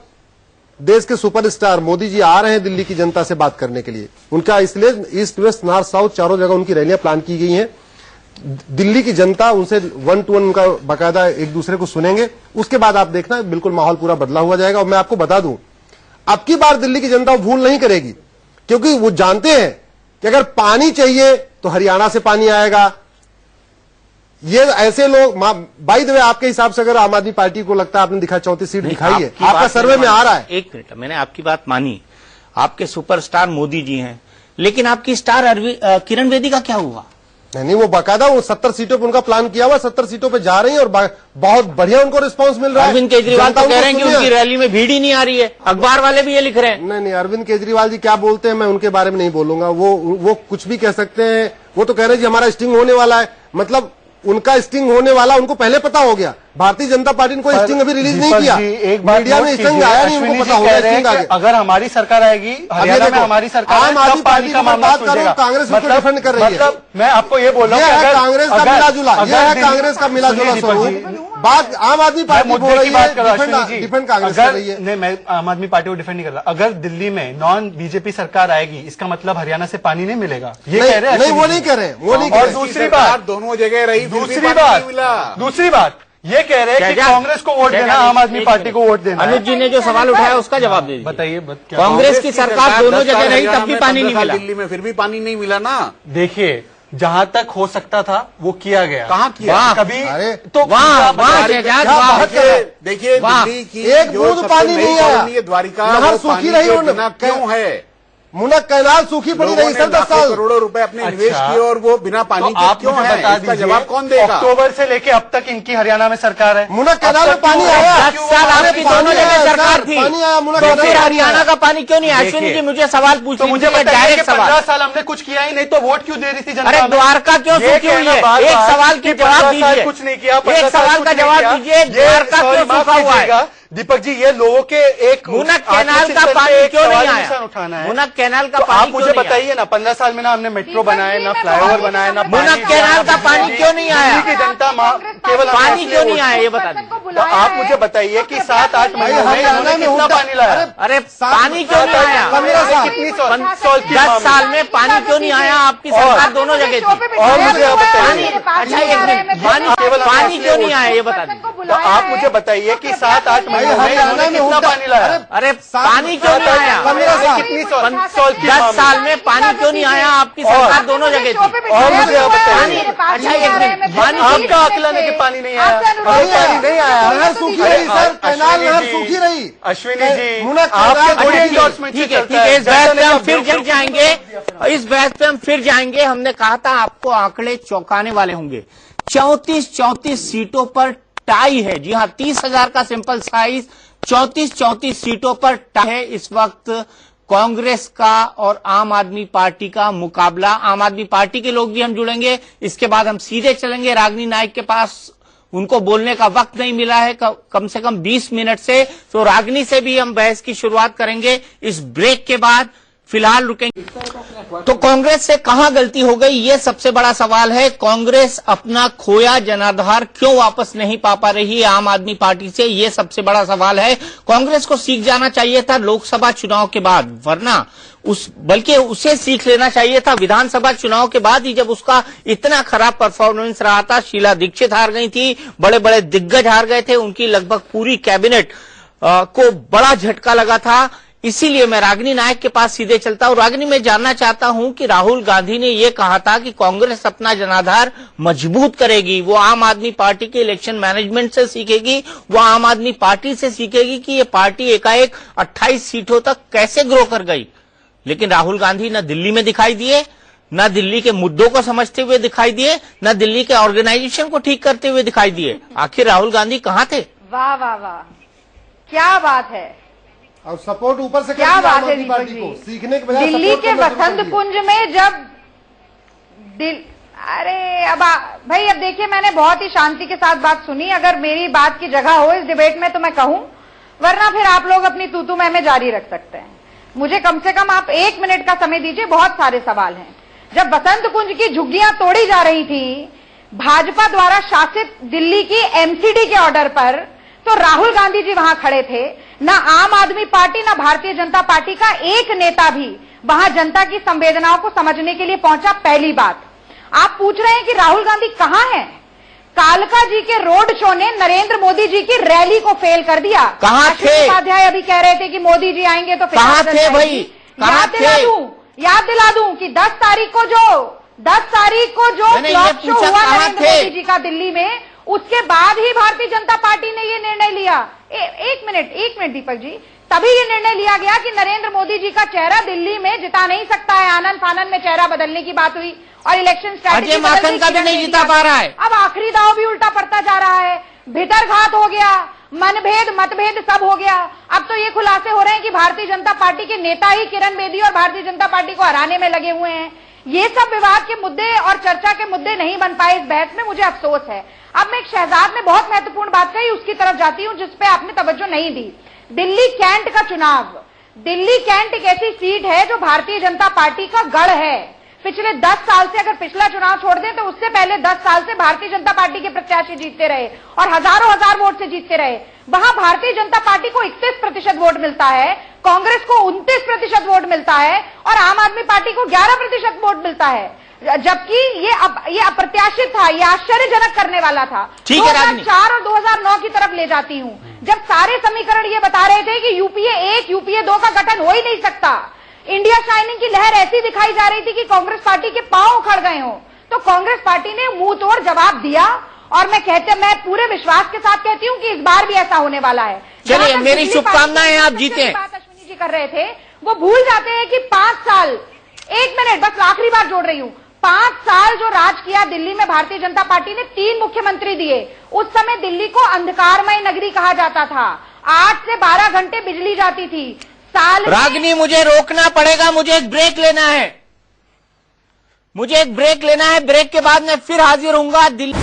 देश के सुपरस्टार मोदी जी आ रहे हैं दिल्ली की जनता से बात करने के लिए, उनका इसलिए ईस्ट वेस्ट नॉर्थ साउथ चारों जगह उनकी रैलियां प्लान की गई हैं। दिल्ली की जनता उनसे 1 to 1 उनका बाकायदा एक दूसरे को सुनेंगे। उसके बाद आप देखना बिल्कुल माहौल पूरा बदला हुआ जाएगा। और मैं आपको बता दूं, अब की बार दिल्ली की जनता वो भूल नहीं करेगी, क्योंकि वो जानते हैं कि अगर पानी चाहिए तो हरियाणा से पानी आएगा। ये ऐसे लोग, बाय द वे, आपके हिसाब से अगर आम आददमी पार्टी को लगता है, आपने दिखा 34 सीट दिखाई है, आपका सर्वे में आ रहा है। एक मिनट, मैंने आपकी बात मानी, आपके सुपरस्टार मोदी जी हैं, लेकिन आपकी स्टार किरण बेदी का क्या हुआ? नहीं, वो बाकायदा वो 70 सीटों पे उनका प्लान किया हुआ, 70 सीटों पे जा रही है और बहुत बढ़िया उनको रिस्पांस मिल रहा है। अरविंद केजरीवाल तो कह रहे हैं कि उनकी रैली में भीड़ ही नहीं आ रही है, अखबार वाले भी ये लिख रहे हैं। नहीं, अरविंद केजरीवाल जी क्या बोलते हैं मैं उनके बारे में नहीं बोलूंगा। वो कुछ भी कह सकते हैं। वो तो कह रहे हैं जी हमारा स्टिंग होने वाला है, मतलब उनका स्टिंग होने वाला उनको पहले पता हो गया। भारतीय जनता पार्टी ने कोई स्टिंग अभी रिलीज नहीं किया, मीडिया में स्टिंग आया नहीं, उनको पता होगा स्टिंग आ गया। अगर हमारी सरकार आएगी, हरियाणा में हमारी सरकार, आम आदमी पार्टी की बात करो, कांग्रेस उसको डिफेंड कर रही है। मतलब मैं आपको ये बोल रहा हूँ, कांग्रेस का मिला जुला, यह है कांग्रेस का मिला जुला स्वरूप। बात आम आदमी पार्टी बोल रही है, डिफेंड कांग्रेस कर रही है। नहीं, मैं आम आदमी पार्टी को डिफेंड नहीं कर रहा। अगर दिल्ली में नॉन बीजेपी सरकार आएगी, इसका मतलब हरियाणा से पानी नहीं मिलेगा, ये कह रहे हैं? नहीं, वो नहीं कह रहे, वो नहीं। और दूसरी बात, दोनों जगह रही, दूसरी बात ये कह रहे हैं कि कांग्रेस को वोट देना, आम आदमी पार्टी को वोट देना। अनुज जी ने जो सवाल उठाया उसका जवाब दे दीजिए। बताइए। कांग्रेस की सरकार दोनों जगह रही, तब भी पानी नहीं मिला। दिल्ली में फिर भी पानी नहीं मिला ना। देखिए, जहां तक हो सकता था वो किया गया। कहाँ किया? कभी तो वहाँ देखिए, दिल्ली की एक बूंद पानी नहीं आया। द्वारिका नहर सूखी रही क्यों है? मुनक कैनाल सूखी पड़ी रही सर 10 साल। करोड़ों रुपए अपने निवेश किए और वो बिना पानी के क्यों है? इसका जवाब कौन देगा? अक्टूबर से लेके अब तक इनकी हरियाणा में सरकार है। मुनक कैनाल में पानी आया, 10 साल आपकी दोनों जगह सरकार थी, पानी आया, मुनक तो फिर हरियाणा का पानी क्यों नहीं आया? अश्विनी जी मुझे सवाल पूछिए, मुझे डायरेक्ट सवाल। 15 साल हमने कुछ किया ही नहीं तो वोट क्यों दे रही थी जनता? अरे द्वारका क्यों सूखी हुई है? एक सवाल के जवाब दीजिए। कुछ नहीं किया, एक सवाल का जवाब दीजिए, द्वारका क्यों सूखा हुआ है? दीपक जी, ये लोगों के एक मुनक कैनाल का पानी क्यों नहीं आया? उठाना है। मुनक कैनाल का तो पानी आप मुझे बताइए ना, 15 साल में ना हमने मेट्रो बनाए, ना फ्लाईओवर बनाए, ना मुनक कैनाल का पानी क्यों नहीं आया? दिल्ली की जनता केवल पानी क्यों नहीं आया ये बता दीजिए। तो आप मुझे बताइए कि 7-8 महीनों में इन्होंने कितना पानी लाया? अरे पानी क्यों नहीं आया? 10 साल में पानी क्यों नहीं आया? आपकी सरकार दोनों जगह थी। और मुझे आप बताइए, अच्छा एक मिनट, पानी क्यों नहीं आया ये बता दीजिए। तो आप मुझे बताइए कि 7-8 महीनों में इन्होंने कितना पानी लाया? अरे पानी क्यों नहीं आया? 10 साल में पानी क्यों नहीं आया? आपकी सरकार दोनों जगह थी। और मुझे आप बताइए, अच्छा एक मिनट, आपका आकलन है कि पानी नहीं आया? पानी नहीं आया, नहर सूखी रही सर, कैनाल नहर सूखी रही। अश्विनी जी, मुनक आपके थोड़ी एंडोर्समेंट ठीक है, इस बहस पे हम फिर जाएंगे, इस बहस पे हम फिर जाएंगे। हमने कहा था आपको आंकड़े चौंकाने वाले होंगे। 34 सीटों पर टाई है। जी हाँ, 30,000 का सैंपल साइज, 34 सीटों पर टाई है इस वक्त कांग्रेस का और आम आदमी पार्टी का मुकाबला। आम आदमी पार्टी के लोग भी हम जुड़ेंगे, इसके बाद हम सीधे चलेंगे रागिनी नाइक के पास। उनको बोलने का वक्त नहीं मिला है कम से कम 20 मिनट से, तो रागिनी से भी हम बहस की शुरुआत करेंगे इस ब्रेक के बाद। फिलहाल रुकेंगे। तो कांग्रेस से कहां गलती हो गई, ये सबसे बड़ा सवाल है। कांग्रेस अपना खोया जनाधार क्यों वापस नहीं पा रही है आम आदमी पार्टी से, ये सबसे बड़ा सवाल है। कांग्रेस को सीख जाना चाहिए था लोकसभा चुनाव के बाद, वरना बल्कि उसे सीख लेना चाहिए था विधानसभा चुनाव के बाद ही, जब उसका इतना खराब परफॉर्मेंस रहा था। शीला दीक्षित हार गई थी, बड़े बड़े दिग्गज हार गए थे, उनकी लगभग पूरी कैबिनेट को बड़ा झटका लगा था। इसीलिए मैं रागिनी नायक के पास सीधे चलता हूं। रागिनी, मैं जानना चाहता हूं कि राहुल गांधी ने यह कहा था कि कांग्रेस अपना जनाधार मजबूत करेगी, वो आम आदमी पार्टी के इलेक्शन मैनेजमेंट से सीखेगी, वो आम आदमी पार्टी से सीखेगी कि ये पार्टी एकाएक 28 सीटों तक कैसे ग्रो कर गई। लेकिन राहुल गांधी न दिल्ली में दिखाई दिए, ना दिल्ली के मुद्दों को समझते हुए दिखाई दिए, ना दिल्ली के ऑर्गेनाइजेशन को ठीक करते हुए दिखाई दिए। आखिर राहुल गांधी कहाँ थे? वाह वाह वाह, क्या बात है। और सपोर्ट ऊपर से क्या बात है दीपक जी, सीखने के बजाय दिल्ली के वसंत कुंज में जब अरे भाई अब देखिए, मैंने बहुत ही शांति के साथ बात सुनी। अगर मेरी बात की जगह हो इस डिबेट में तो मैं कहूं, वरना फिर आप लोग अपनी तूतू मैं जारी रख सकते हैं। मुझे कम से कम आप 1 मिनट का समय दीजिए, बहुत सारे सवाल हैं। जब वसंत कुंज की झुग्गियां तोड़ी जा रही थी भाजपा द्वारा शासित दिल्ली की एमसीडी के ऑर्डर पर, तो राहुल गांधी जी वहां खड़े थे। ना आम आदमी पार्टी ना भारतीय जनता पार्टी का एक नेता भी वहां जनता की संवेदनाओं को समझने के लिए पहुंचा। पहली बात, आप पूछ रहे हैं कि राहुल गांधी कहां हैं? कालका जी के रोड शो ने नरेंद्र मोदी जी की रैली को फेल कर दिया। कहां थे? उपाध्याय अभी कह रहे थे कि मोदी जी आएंगे तो कहां थे भाई? याद दिला दूं कि 10 तारीख को जो क्लॉक शो हुआ नरेंद्र मोदी जी का दिल्ली में, उसके बाद ही भारतीय जनता पार्टी ने ये निर्णय लिया। एक मिनट दीपक जी, तभी ये निर्णय लिया गया कि नरेंद्र मोदी जी का चेहरा दिल्ली में जिता नहीं सकता है। आनन फानन में चेहरा बदलने की बात हुई और इलेक्शन स्ट्रैटेजी माखन का भी नहीं जिता पा रहा है। अब आखिरी दाव भी उल्टा पड़ता जा रहा है, भितरघात हो गया, मनभेद मतभेद सब हो गया। अब तो ये खुलासे हो रहे हैं कि भारतीय जनता पार्टी के नेता ही किरण बेदी और भारतीय जनता पार्टी को हराने में लगे हुए हैं। ये सब विवाद के मुद्दे और चर्चा के मुद्दे नहीं बन पाए इस बहस में, मुझे अफसोस है। अब मैं एक शहजाद ने बहुत महत्वपूर्ण बात कही, उसकी तरफ जाती हूं जिसपे आपने तवज्जो नहीं दी। दिल्ली कैंट का चुनाव, दिल्ली कैंट एक ऐसी सीट है जो भारतीय जनता पार्टी का गढ़ है। पिछले 10 साल से, अगर पिछला चुनाव छोड़ दें तो उससे पहले 10 साल से भारतीय जनता पार्टी के प्रत्याशी जीतते रहे और हजार वोट से जीतते रहे। वहां भारतीय जनता पार्टी को 31% वोट मिलता है, कांग्रेस को 29% वोट मिलता है और आम आदमी पार्टी को 11% वोट मिलता है। जबकि ये अप्रत्याशित था, ये आश्चर्यजनक करने वाला था। 2004 और 2009 की तरफ ले जाती हूं, जब सारे समीकरण ये बता रहे थे कि यूपीए 1 यूपीए 2 का गठन हो ही नहीं सकता। इंडिया शाइनिंग की लहर ऐसी दिखाई जा रही थी कि कांग्रेस पार्टी के पांव उखड़ गए हो, तो कांग्रेस पार्टी ने मुंह तोड़ जवाब दिया। और मैं पूरे विश्वास के साथ कहती हूं कि इस बार भी ऐसा होने वाला है। चलिए, मेरी शुभकामनाएं, आप जीते। बात अश्विनी जी कर रहे थे, वो भूल जाते हैं कि 5 साल, 1 मिनट बस आखिरी बात जोड़ रही हूं, 5 साल जो राज किया दिल्ली में भारतीय जनता पार्टी ने, 3 मुख्यमंत्री दिए। उस समय दिल्ली को अंधकारमय नगरी कहा जाता था, 8 से 12 घंटे बिजली जाती थी। रागिनी, मुझे रोकना पड़ेगा, मुझे एक ब्रेक लेना है, ब्रेक के बाद मैं फिर हाजिर होऊंगा। दिल्ली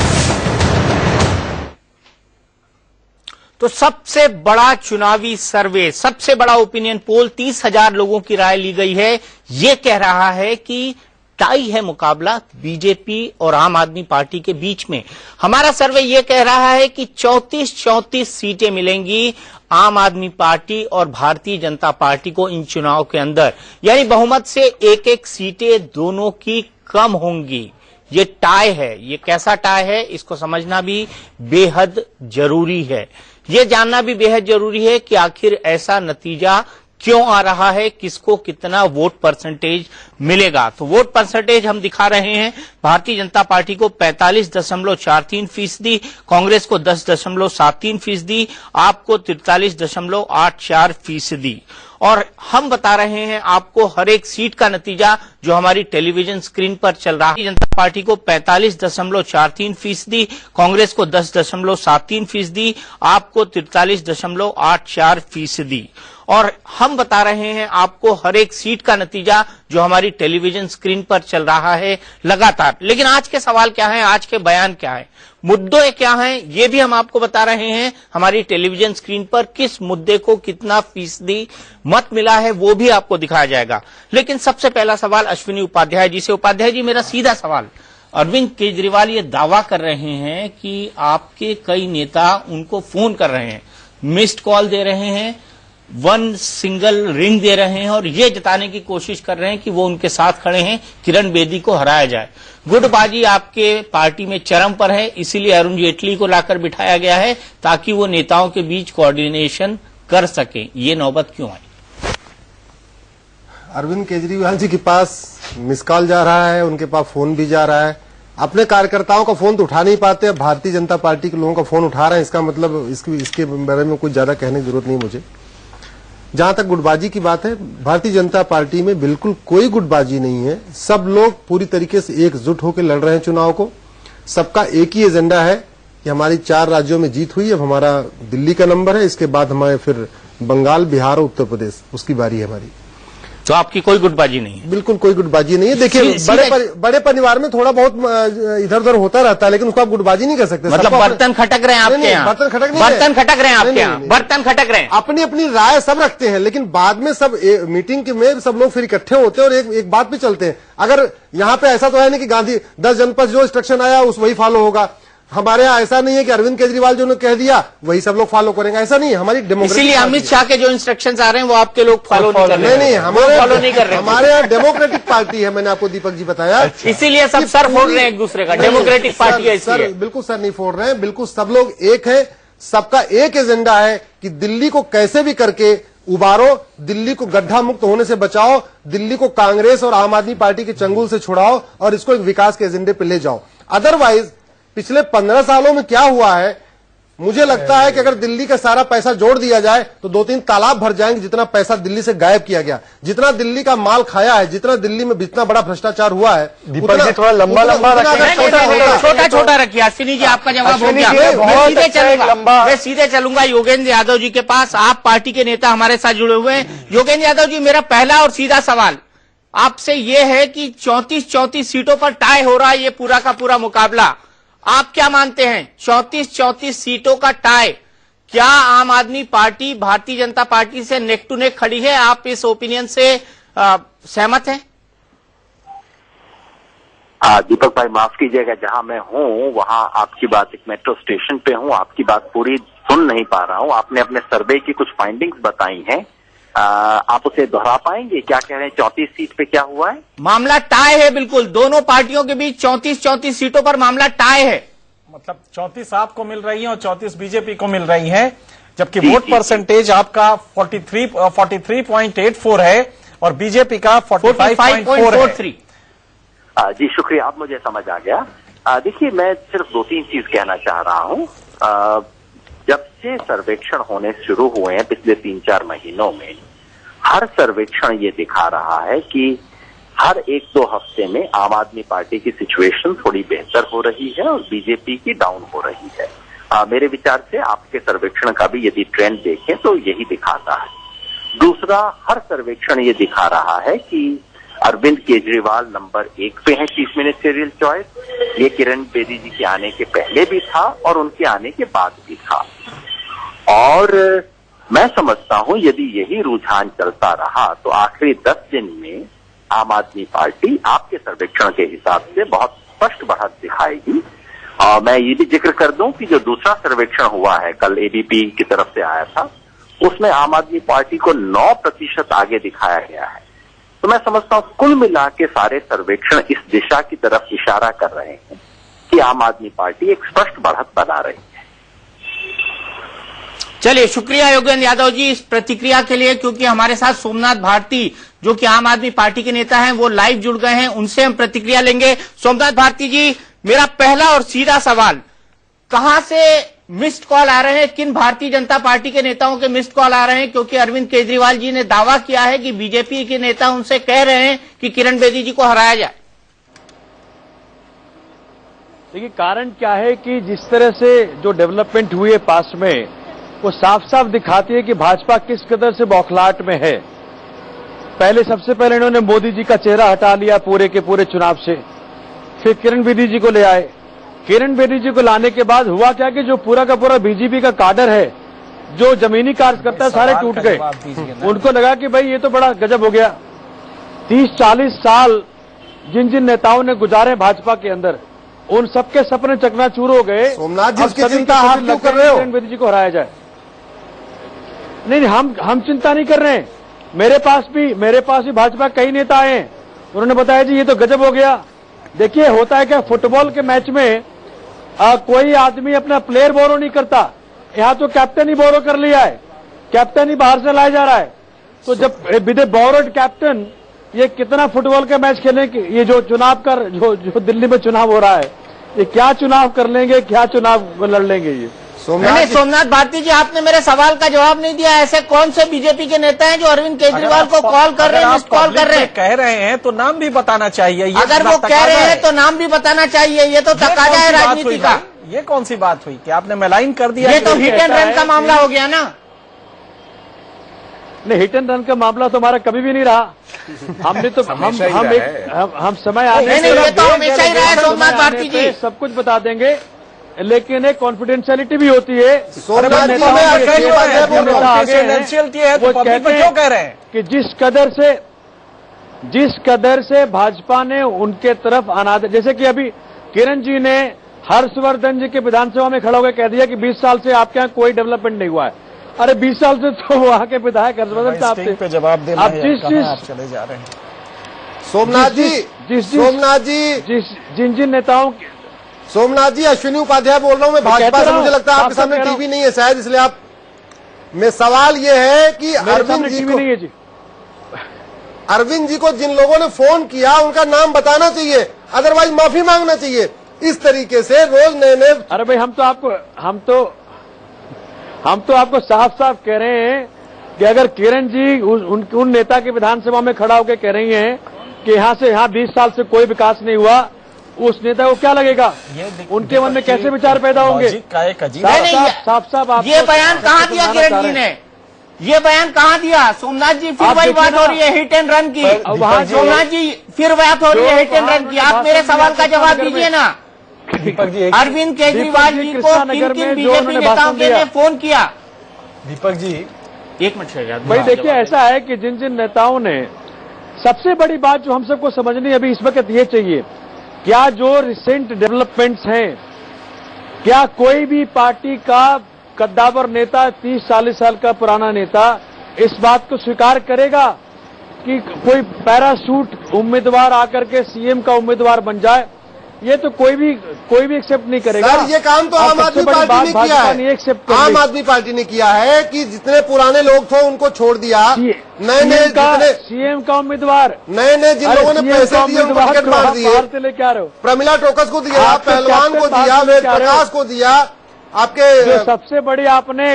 तो सबसे बड़ा चुनावी सर्वे, सबसे बड़ा ओपिनियन पोल, 30,000 लोगों की राय ली गई है। यह कह रहा है कि टाई है मुकाबला बीजेपी और आम आदमी पार्टी के बीच में। हमारा सर्वे यह कह रहा है कि 34 सीटें मिलेंगी आम आदमी पार्टी और भारतीय जनता पार्टी को इन चुनाव के अंदर, यानी बहुमत से एक सीटें दोनों की कम होंगी। ये टाई है। ये कैसा टाई है, इसको समझना भी बेहद जरूरी है। ये जानना भी बेहद जरूरी है कि आखिर ऐसा नतीजा क्यों आ रहा है, किसको कितना वोट परसेंटेज मिलेगा। तो वोट परसेंटेज हम दिखा रहे हैं, भारतीय जनता पार्टी को 45.43%, कांग्रेस को 10.73%, आपको 43.84%। और हम बता रहे हैं आपको हर एक सीट का नतीजा जो हमारी टेलीविजन स्क्रीन पर चल रहा है। जनता पार्टी को 45.43%, कांग्रेस को 10.73%, आपको 43.84%। और हम बता रहे हैं आपको हर एक सीट का नतीजा जो हमारी टेलीविजन स्क्रीन पर चल रहा है लगातार। लेकिन आज के सवाल क्या है, आज के बयान क्या है, मुद्दे क्या हैं, ये भी हम आपको बता रहे हैं हमारी टेलीविजन स्क्रीन पर। किस मुद्दे को कितना फीसदी मत मिला है वो भी आपको दिखाया जाएगा। लेकिन सबसे पहला सवाल अश्विनी उपाध्याय जी से। उपाध्याय जी, मेरा सीधा सवाल, अरविंद केजरीवाल ये दावा कर रहे हैं कि आपके कई नेता उनको फोन कर रहे हैं, मिस्ड कॉल दे रहे हैं, 1 सिंगल रिंग दे रहे हैं और ये जताने की कोशिश कर रहे हैं कि वो उनके साथ खड़े हैं, किरण बेदी को हराया जाए। गुटबाजी आपके पार्टी में चरम पर है, इसीलिए अरुण जेटली को लाकर बिठाया गया है ताकि वो नेताओं के बीच कोऑर्डिनेशन कर सके। ये नौबत क्यों आई? अरविंद केजरीवाल जी के पास मिस कॉल जा रहा है, उनके पास फोन भी जा रहा है। अपने कार्यकर्ताओं का फोन तो उठा नहीं पाते, भारतीय जनता पार्टी के लोगों का फोन उठा रहे हैं। इसका मतलब इसके बारे में कुछ ज्यादा कहने की जरूरत नहीं मुझे। जहां तक गुटबाजी की बात है, भारतीय जनता पार्टी में बिल्कुल कोई गुटबाजी नहीं है। सब लोग पूरी तरीके से एकजुट होकर लड़ रहे हैं चुनाव को। सबका एक ही एजेंडा है कि हमारी 4 राज्यों में जीत हुई, अब हमारा दिल्ली का नंबर है, इसके बाद हमारे फिर बंगाल, बिहार और उत्तर प्रदेश, उसकी बारी है हमारी। तो आपकी कोई गुटबाजी नहीं है? बिल्कुल कोई गुटबाजी नहीं है। देखिए, बड़े परिवार में थोड़ा बहुत इधर उधर होता रहता है, लेकिन उसको आप गुटबाजी नहीं कर सकते। मतलब बर्तन खटक रहे हैं आपके यहाँ? बर्तन खटक नहीं, बर्तन खटक रहे हैं आपके यहाँ, बर्तन खटक रहे हैं। अपनी अपनी राय सब रखते हैं, लेकिन बाद में सब मीटिंग में सब लोग फिर इकट्ठे होते हैं और एक बात पे चलते हैं। अगर यहाँ पे ऐसा तो है नहीं कि गांधी 10 जनपद जो इंस्ट्रक्शन आया उस वही फॉलो होगा। हमारे यहाँ ऐसा नहीं है कि अरविंद केजरीवाल जो ने कह दिया वही सब लोग फॉलो करेंगे, ऐसा नहीं है। हमारी डेमोक्रेटिक, इसीलिए अमित शाह के जो इंस्ट्रक्शंस आ रहे हैं वो आपके लोग फॉलो नहीं कर रहे हैं? नहीं, हमारे फॉलो नहीं कर रहे। हमारे यहाँ डेमोक्रेटिक पार्टी है, मैंने आपको दीपक जी बताया। इसीलिए सब सर फोड़ रहे हैं एक दूसरे का, डेमोक्रेटिक पार्टी है सर। बिल्कुल सर नहीं फोड़ रहे हैं, बिल्कुल सब लोग एक है। सबका एक एजेंडा है कि दिल्ली को कैसे भी करके उबारो, दिल्ली को गड्ढा मुक्त होने से बचाओ, दिल्ली को कांग्रेस और आम आदमी पार्टी के चंगुल से छुड़ाओ और इसको एक विकास के एजेंडे पे ले जाओ। अदरवाइज पिछले 15 सालों में क्या हुआ है, मुझे लगता है कि अगर दिल्ली का सारा पैसा जोड़ दिया जाए तो 2-3 तालाब भर जाएंगे, जितना पैसा दिल्ली से गायब किया गया, जितना दिल्ली का माल खाया है, जितना दिल्ली में जितना बड़ा भ्रष्टाचार हुआ है। दीपक जी थोड़ा लंबा छोटा छोटा रखिए। अश्विनी जी आपका जवाब हो गया, मैं सीधे चलूंगा योगेंद्र यादव जी के पास। आप पार्टी के नेता हमारे साथ जुड़े हुए हैं। योगेंद्र यादव जी, मेरा पहला और सीधा सवाल आपसे ये है कि 34 सीटों पर टाई हो रहा है ये पूरा का पूरा मुकाबला, आप क्या मानते हैं? 34 सीटों का टाई, क्या आम आदमी पार्टी भारतीय जनता पार्टी से नेक टू नेक खड़ी है? आप इस ओपिनियन से सहमत हैं? दीपक भाई माफ कीजिएगा, जहां मैं हूं वहां आपकी बात, एक मेट्रो स्टेशन पे हूं, आपकी बात पूरी सुन नहीं पा रहा हूं। आपने अपने सर्वे की कुछ फाइंडिंग्स बताई हैं, आप उसे दोहरा पाएंगे? क्या कह रहे हैं, 34 सीट पे क्या हुआ है? मामला टाई है, बिल्कुल दोनों पार्टियों के बीच 34 सीटों पर मामला टाई है। मतलब 34 आपको मिल रही है और 34 बीजेपी को मिल रही है, जबकि वोट परसेंटेज आपका 43.84 है और बीजेपी का 45.43। जी शुक्रिया, आप मुझे समझ आ गया। देखिए, मैं सिर्फ 2-3 चीज कहना चाह रहा हूं। जब से सर्वेक्षण होने शुरू हुए हैं पिछले 3-4 महीनों में, हर सर्वेक्षण ये दिखा रहा है कि हर 1-2 हफ्ते में आम आदमी पार्टी की सिचुएशन थोड़ी बेहतर हो रही है और बीजेपी की डाउन हो रही है। मेरे विचार से आपके सर्वेक्षण का भी यदि ट्रेंड देखें तो यही दिखाता है। दूसरा, हर सर्वेक्षण ये दिखा रहा है कि अरविंद केजरीवाल नंबर 1 पे है चीफ मिनिस्टरियल चॉइस। ये किरण बेदी जी के आने के पहले भी था और उनके आने के बाद भी था। और मैं समझता हूं यदि यही रुझान चलता रहा तो आखिरी 10 दिन में आम आदमी पार्टी आपके सर्वेक्षण के हिसाब से बहुत स्पष्ट बढ़त दिखाएगी। और मैं ये भी जिक्र कर दूं कि जो दूसरा सर्वेक्षण हुआ है कल एबीपी की तरफ से आया था, उसमें आम आदमी पार्टी को 9% आगे दिखाया गया है। तो मैं समझता हूं कुल मिला के सारे सर्वेक्षण इस दिशा की तरफ इशारा कर रहे हैं कि आम आदमी पार्टी एक स्पष्ट बढ़त बना रही है। चलिए, शुक्रिया योगेंद्र यादव जी इस प्रतिक्रिया के लिए, क्योंकि हमारे साथ सोमनाथ भारती जो कि आम आदमी पार्टी के नेता हैं वो लाइव जुड़ गए हैं, उनसे हम प्रतिक्रिया लेंगे। सोमनाथ भारती जी, मेरा पहला और सीधा सवाल, कहां से मिस्ड कॉल आ रहे हैं, किन भारतीय जनता पार्टी के नेताओं के मिस्ड कॉल आ रहे हैं? क्योंकि अरविंद केजरीवाल जी ने दावा किया है कि बीजेपी के नेता उनसे कह रहे हैं कि किरण बेदी जी को हराया जाए। देखिए, कारण क्या है कि जिस तरह से जो डेवलपमेंट हुई है पास में, वो साफ साफ दिखाती है कि भाजपा किस कदर से बौखलाहट में है। सबसे पहले इन्होंने मोदी जी का चेहरा हटा लिया पूरे के पूरे चुनाव से, फिर किरण बेदी जी को ले आए। किरण बेदी जी को लाने के बाद हुआ क्या कि जो पूरा का पूरा बीजेपी का काडर है, जो जमीनी कार्यकर्ता सारे टूट गए। उनको लगा कि भाई ये तो बड़ा गजब हो गया। 30-40 साल जिन जिन नेताओं ने गुजारे भाजपा के अंदर, उन सबके सपने चकनाचूर हो गए। सोमनाथ जी, इसकी चिंता आप क्यों कर रहे हो? किरण बेदी जी को हराया जाए। नहीं, हम चिंता नहीं कर रहे हैं। मेरे पास भी भाजपा कई नेता आए हैं, उन्होंने बताया जी ये तो गजब हो गया। देखिए, होता है क्या, फुटबॉल के मैच में कोई आदमी अपना प्लेयर बोरो नहीं करता, यहाँ तो कैप्टन ही बोरो कर लिया है, कैप्टन ही बाहर से लाया जा रहा है। तो जब विद ए बोरोड कैप्टन ये कितना फुटबॉल का मैच खेलने की, ये जो चुनाव जो दिल्ली में चुनाव हो रहा है, ये क्या चुनाव कर लेंगे, क्या चुनाव लड़ लेंगे ये? सोमनाथ भारती जी, आपने मेरे सवाल का जवाब नहीं दिया। ऐसे कौन से बीजेपी के नेता हैं जो अरविंद केजरीवाल को कॉल कर रहे हैं, मिस कॉल कर रहे हैं? कह रहे हैं तो नाम भी बताना चाहिए। अगर वो कह रहे हैं तो नाम भी बताना चाहिए। ये तो तकाजा है राजनीति का। ये कौन सी बात हुई कि आपने मेलाइन कर दिया? ये तो हिट एंड रन का मामला हो गया ना। नहीं, हिट एंड रन का मामला तो हमारा कभी भी नहीं रहा। हमने तो हम समय आने ये तो हमेशा ही रहा है सोमनाथ भारती जी। सब कुछ बता देंगे, लेकिन एक कॉन्फिडेंशियलिटी भी होती है। सोमनाथ जी वो कहते क्यों कह रहे हैं कि जिस कदर से भाजपा ने उनके तरफ अनादर, जैसे कि अभी किरण जी ने हर्षवर्धन जी के विधानसभा में खड़ा होकर कह दिया कि 20 साल से आपके यहाँ कोई डेवलपमेंट नहीं हुआ है। अरे 20 साल से तो वहां के विधायक हर्षवर्धन साहब से जवाब देना आप चले जा रहे हैं। सोमनाथ जी जिन नेताओं, सोमनाथ जी, अश्विनी उपाध्याय बोल रहा हूं मैं भाजपा से। मुझे लगता है आपके सामने टीवी नहीं है शायद, इसलिए आप में सवाल ये है कि अरविंद जी को जिन लोगों ने फोन किया उनका नाम बताना चाहिए, अदरवाइज माफी मांगना चाहिए। इस तरीके से रोज नए अरे भाई हम तो आपको साफ साफ कह रहे हैं कि अगर किरण जी उन नेता की विधानसभा में खड़ा होकर कह रही हैं कि यहाँ 20 साल से कोई विकास नहीं हुआ, उस नेता को क्या लगेगा? उनके मन में कैसे विचार पैदा होंगे? साफ ये बयान कहाँ दिया किरण जी ने? ये बयान कहाँ दिया? सोमनाथ जी फिर वही बात हो रही है हिट एंड रन की। सोमनाथ जी फिर बात हो रही है हिट एंड रन की। आप मेरे सवाल का जवाब दीजिए ना। अरविंद केजरीवाल जी को किन बीजेपी नेताओं ने फोन किया? दीपक जी एक मिनट भाई देखिए, ऐसा है कि जिन नेताओं ने, सबसे बड़ी बात जो हम सबको समझनी अभी इस वक्त ये चाहिए, क्या जो रिसेंट डेवलपमेंट्स हैं, क्या कोई भी पार्टी का कद्दावर नेता 30-40 साल का पुराना नेता इस बात को स्वीकार करेगा कि कोई पैराशूट उम्मीदवार आकर के सीएम का उम्मीदवार बन जाए? ये तो कोई भी एक्सेप्ट नहीं करेगा। सर, ये काम तो आम आदमी पार्टी ने किया है। आम आदमी पार्टी ने किया है कि जितने पुराने लोग थे उनको छोड़ दिया, नए सीएम का उम्मीदवार, नए जिन लोगों ने पैसे दिए उनको टिकट मार दिए। लेके आ रहे हो, प्रमिला टोकस को दिया, पहलवान को दिया, वेद प्रकाश को दिया। आपके सबसे बड़ी आपने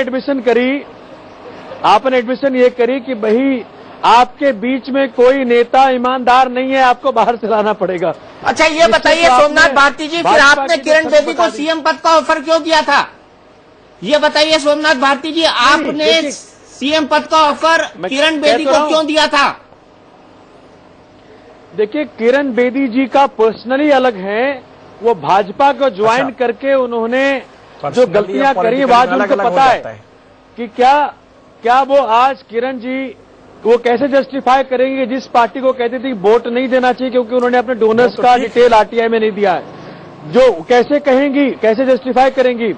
एडमिशन ये करी कि भाई आपके बीच में कोई नेता ईमानदार नहीं है, आपको बाहर से लाना पड़ेगा। अच्छा ये बताइए सोमनाथ भारती जी, फिर आपने किरण बेदी को सीएम पद का ऑफर क्यों किया था? ये बताइए सोमनाथ भारती जी, आपने सीएम पद का ऑफर किरण बेदी को क्यों दिया था? देखिए, किरण बेदी जी का पर्सनली अलग है। वो भाजपा को ज्वाइन करके उन्होंने जो गलतियां करी, आज उनको पता है कि क्या वो आज किरण जी वो कैसे जस्टिफाई करेंगे जिस पार्टी को कहती थी वोट नहीं देना चाहिए क्योंकि उन्होंने अपने डोनर्स का डिटेल आरटीआई में नहीं दिया है। जो कैसे कहेंगी, कैसे जस्टिफाई करेंगी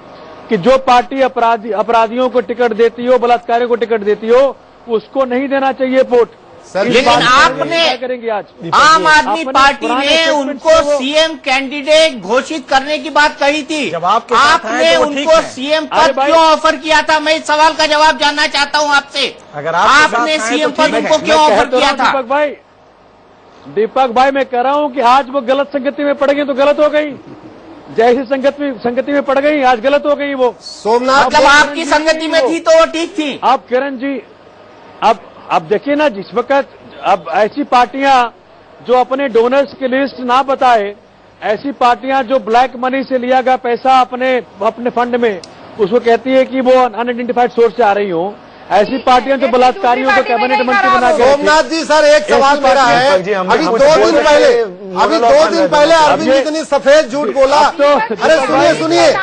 कि जो पार्टी अपराधियों को टिकट देती हो, बलात्कारियों को टिकट देती हो, उसको नहीं देना चाहिए वोट? लेकिन आपने करेंगे आज आम आदमी पार्टी ने उनको सीएम कैंडिडेट घोषित करने की बात कही थी, आपने उनको सीएम पद क्यों ऑफर किया था? मैं इस सवाल का जवाब जानना चाहता हूं आपसे। अगर आपने सीएम पद उनको क्यों ऑफर किया था? दीपक भाई मैं कह रहा हूं कि आज वो गलत संगति में पड़ गई तो गलत हो गई, जैसी संगति में पड़ गई आज गलत हो गई। वो सोमनाथ जब आपकी संगति में थी तो वो ठीक थी। अब किरण जी अब देखिए ना, जिस वक्त अब ऐसी पार्टियां जो अपने डोनर्स की लिस्ट ना बताए, ऐसी पार्टियां जो ब्लैक मनी से लिया गया पैसा अपने फंड में उसको कहती है कि वो अनआइडेंटिफाइड सोर्स से आ रही हो, ऐसी पार्टियां जो बलात्कारियों को कैबिनेट मंत्री बना के। सोमनाथ जी सर, एक सवाल मेरा है। अभी 2 दिन पहले अरविंद जी इतनी सफेद झूठ बोला। अरे सुनिए,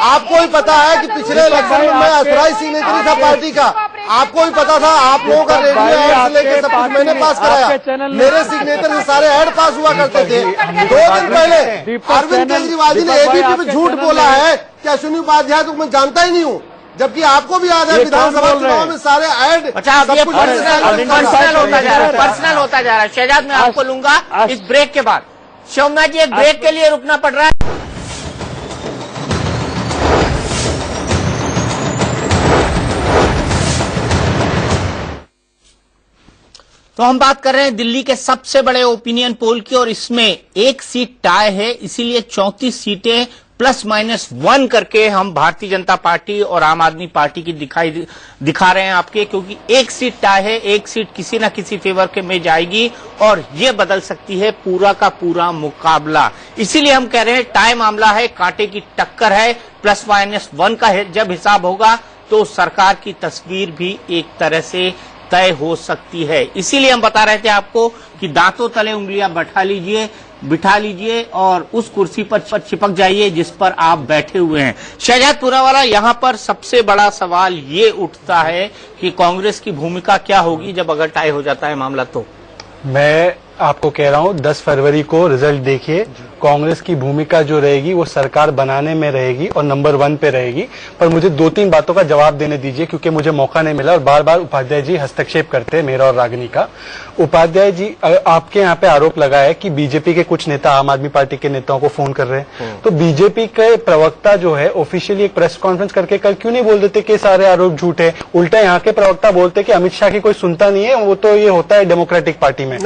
आपको ही पता है कि पिछले इलेक्शन में अथराइज सिग्नेचरी था पार्टी का, आपको भी पता था। आप लोगों का रेडियो ऐड से लेकर सब कुछ मैंने पास कराया, मेरे सिग्नेचर से सारे ऐड पास हुआ करते थे। 2 दिन पहले अरविंद केजरीवाल जी ने एबीपी पे झूठ बोला है कि अश्विनी उपाध्याय तो मैं जानता ही नहीं हूँ, जबकि आपको भी याद है विधानसभा चुनाव में सारे ऐड। अच्छा, अब ये पर्सनल होता जा रहा है। शहजाद मैं आपको लूंगा इस ब्रेक के बाद। सोमनाथ जी, एक ब्रेक के लिए रुकना पड़ रहा है। तो हम बात कर रहे हैं दिल्ली के सबसे बड़े ओपिनियन पोल की, और इसमें एक सीट टाई है, इसीलिए 34 सीटें +-1 करके हम भारतीय जनता पार्टी और आम आदमी पार्टी की दिखा रहे हैं आपके, क्योंकि एक सीट टाई है, एक सीट किसी ना किसी फेवर के में जाएगी और ये बदल सकती है पूरा का पूरा मुकाबला। इसीलिए हम कह रहे हैं टाई मामला है, कांटे की टक्कर है। +-1 का जब हिसाब होगा तो सरकार की तस्वीर भी एक तरह से तय हो सकती है। इसीलिए हम बता रहे थे आपको कि दांतों तले उंगलियां बिठा लीजिए और उस कुर्सी पर चिपक जाइए जिस पर आप बैठे हुए हैं। शहजाद पुरावाला, यहां पर सबसे बड़ा सवाल ये उठता है कि कांग्रेस की भूमिका क्या होगी जब अगर टाई हो जाता है मामला तो? मैं आपको कह रहा हूं 10 फरवरी को रिजल्ट देखिए, कांग्रेस की भूमिका जो रहेगी वो सरकार बनाने में रहेगी और नंबर 1 पे रहेगी। पर मुझे 2-3 बातों का जवाब देने दीजिए, क्योंकि मुझे मौका नहीं मिला और बार बार उपाध्याय जी हस्तक्षेप करते हैं मेरा और रागिनी का। उपाध्याय जी, आपके यहाँ पे आरोप लगा है कि बीजेपी के कुछ नेता आम आदमी पार्टी के नेताओं को फोन कर रहे हैं, तो बीजेपी के प्रवक्ता जो है ऑफिशियली एक प्रेस कॉन्फ्रेंस करके कल क्यों नहीं बोल देते कि सारे आरोप झूठ है? उल्टा यहाँ के प्रवक्ता बोलते कि अमित शाह की कोई सुनता नहीं है, वो तो ये होता है डेमोक्रेटिक पार्टी में।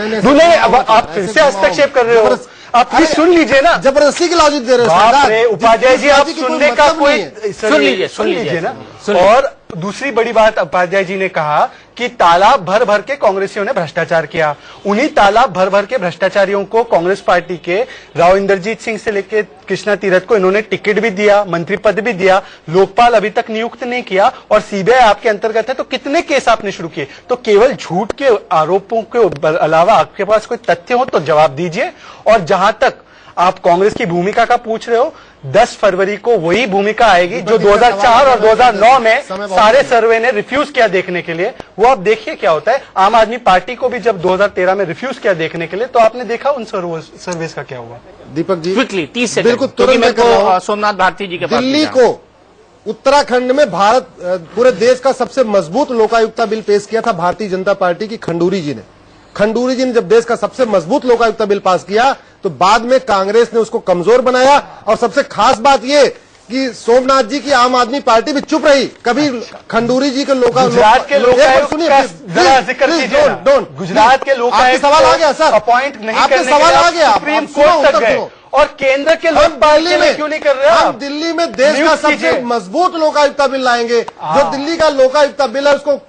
अब आप फिर से हस्तक्षेप कर रहे हो, आप प्लीज सुन लीजिए ना। जबरदस्ती की लॉजिक दे रहे हो उपाध्याय जी, आप सुनने का कोई सुन लीजिए ना। और दूसरी बड़ी बात उपाध्याय जी ने कहा कि तालाब भर भर के कांग्रेसियों ने भ्रष्टाचार किया। उन्हीं तालाब भर भर के भ्रष्टाचारियों को कांग्रेस पार्टी के राव इंद्रजीत सिंह से लेकर कृष्णा तीरथ को इन्होंने टिकट भी दिया, मंत्री पद भी दिया, लोकपाल अभी तक नियुक्त नहीं किया और सीबीआई आपके अंतर्गत है। तो कितने केस आपने शुरू किए? तो केवल झूठ के आरोपों के अलावा आपके पास कोई तथ्य हो तो जवाब दीजिए। और जहां तक आप कांग्रेस की भूमिका का पूछ रहे हो, 10 फरवरी को वही भूमिका आएगी जो 2004 और 2009 में सारे सर्वे ने रिफ्यूज किया देखने के लिए। वो आप देखिए क्या होता है। आम आदमी पार्टी को भी जब 2013 में रिफ्यूज किया देखने के लिए, तो आपने देखा उन सर्वेस का क्या हुआ। दीपक जी, क्विकली 30 सेकंड, बिल्कुल तुरंत सोमनाथ भारती जी के पास दिल्ली को उत्तराखंड में भारत पूरे देश का सबसे मजबूत लोकायुक्ता बिल पेश किया था भारतीय जनता पार्टी की खंडूरी जी ने। खंडूरी जी ने जब देश का सबसे मजबूत लोकायुक्ता बिल पास किया तो बाद में कांग्रेस ने उसको कमजोर बनाया। और सबसे खास बात यह कि सोमनाथ जी की आम आदमी पार्टी भी चुप रही, कभी खंडूरी जी के गुजरात के गुजरात के लोग सवाल आ गया सर, अपॉइंट नहीं आपके सवाल आ गया, सुप्रीम कोर्ट तक गए और केंद्र के लोग दिल्ली में क्यों नहीं कर रहे? हम दिल्ली में देश का सबसे मजबूत लोकायुक्ता बिल लाएंगे। जो दिल्ली का लोकायुक्ता बिल है उसको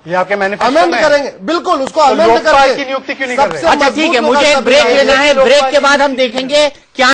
ये आपके मैनिफेस्टो अमेंड करेंगे, बिल्कुल उसको अमेंड करके की नियुक्ति क्यों नहीं कर रहे? अच्छा ठीक है, मुझे ब्रेक लेना है, ब्रेक के बाद हम देखेंगे क्या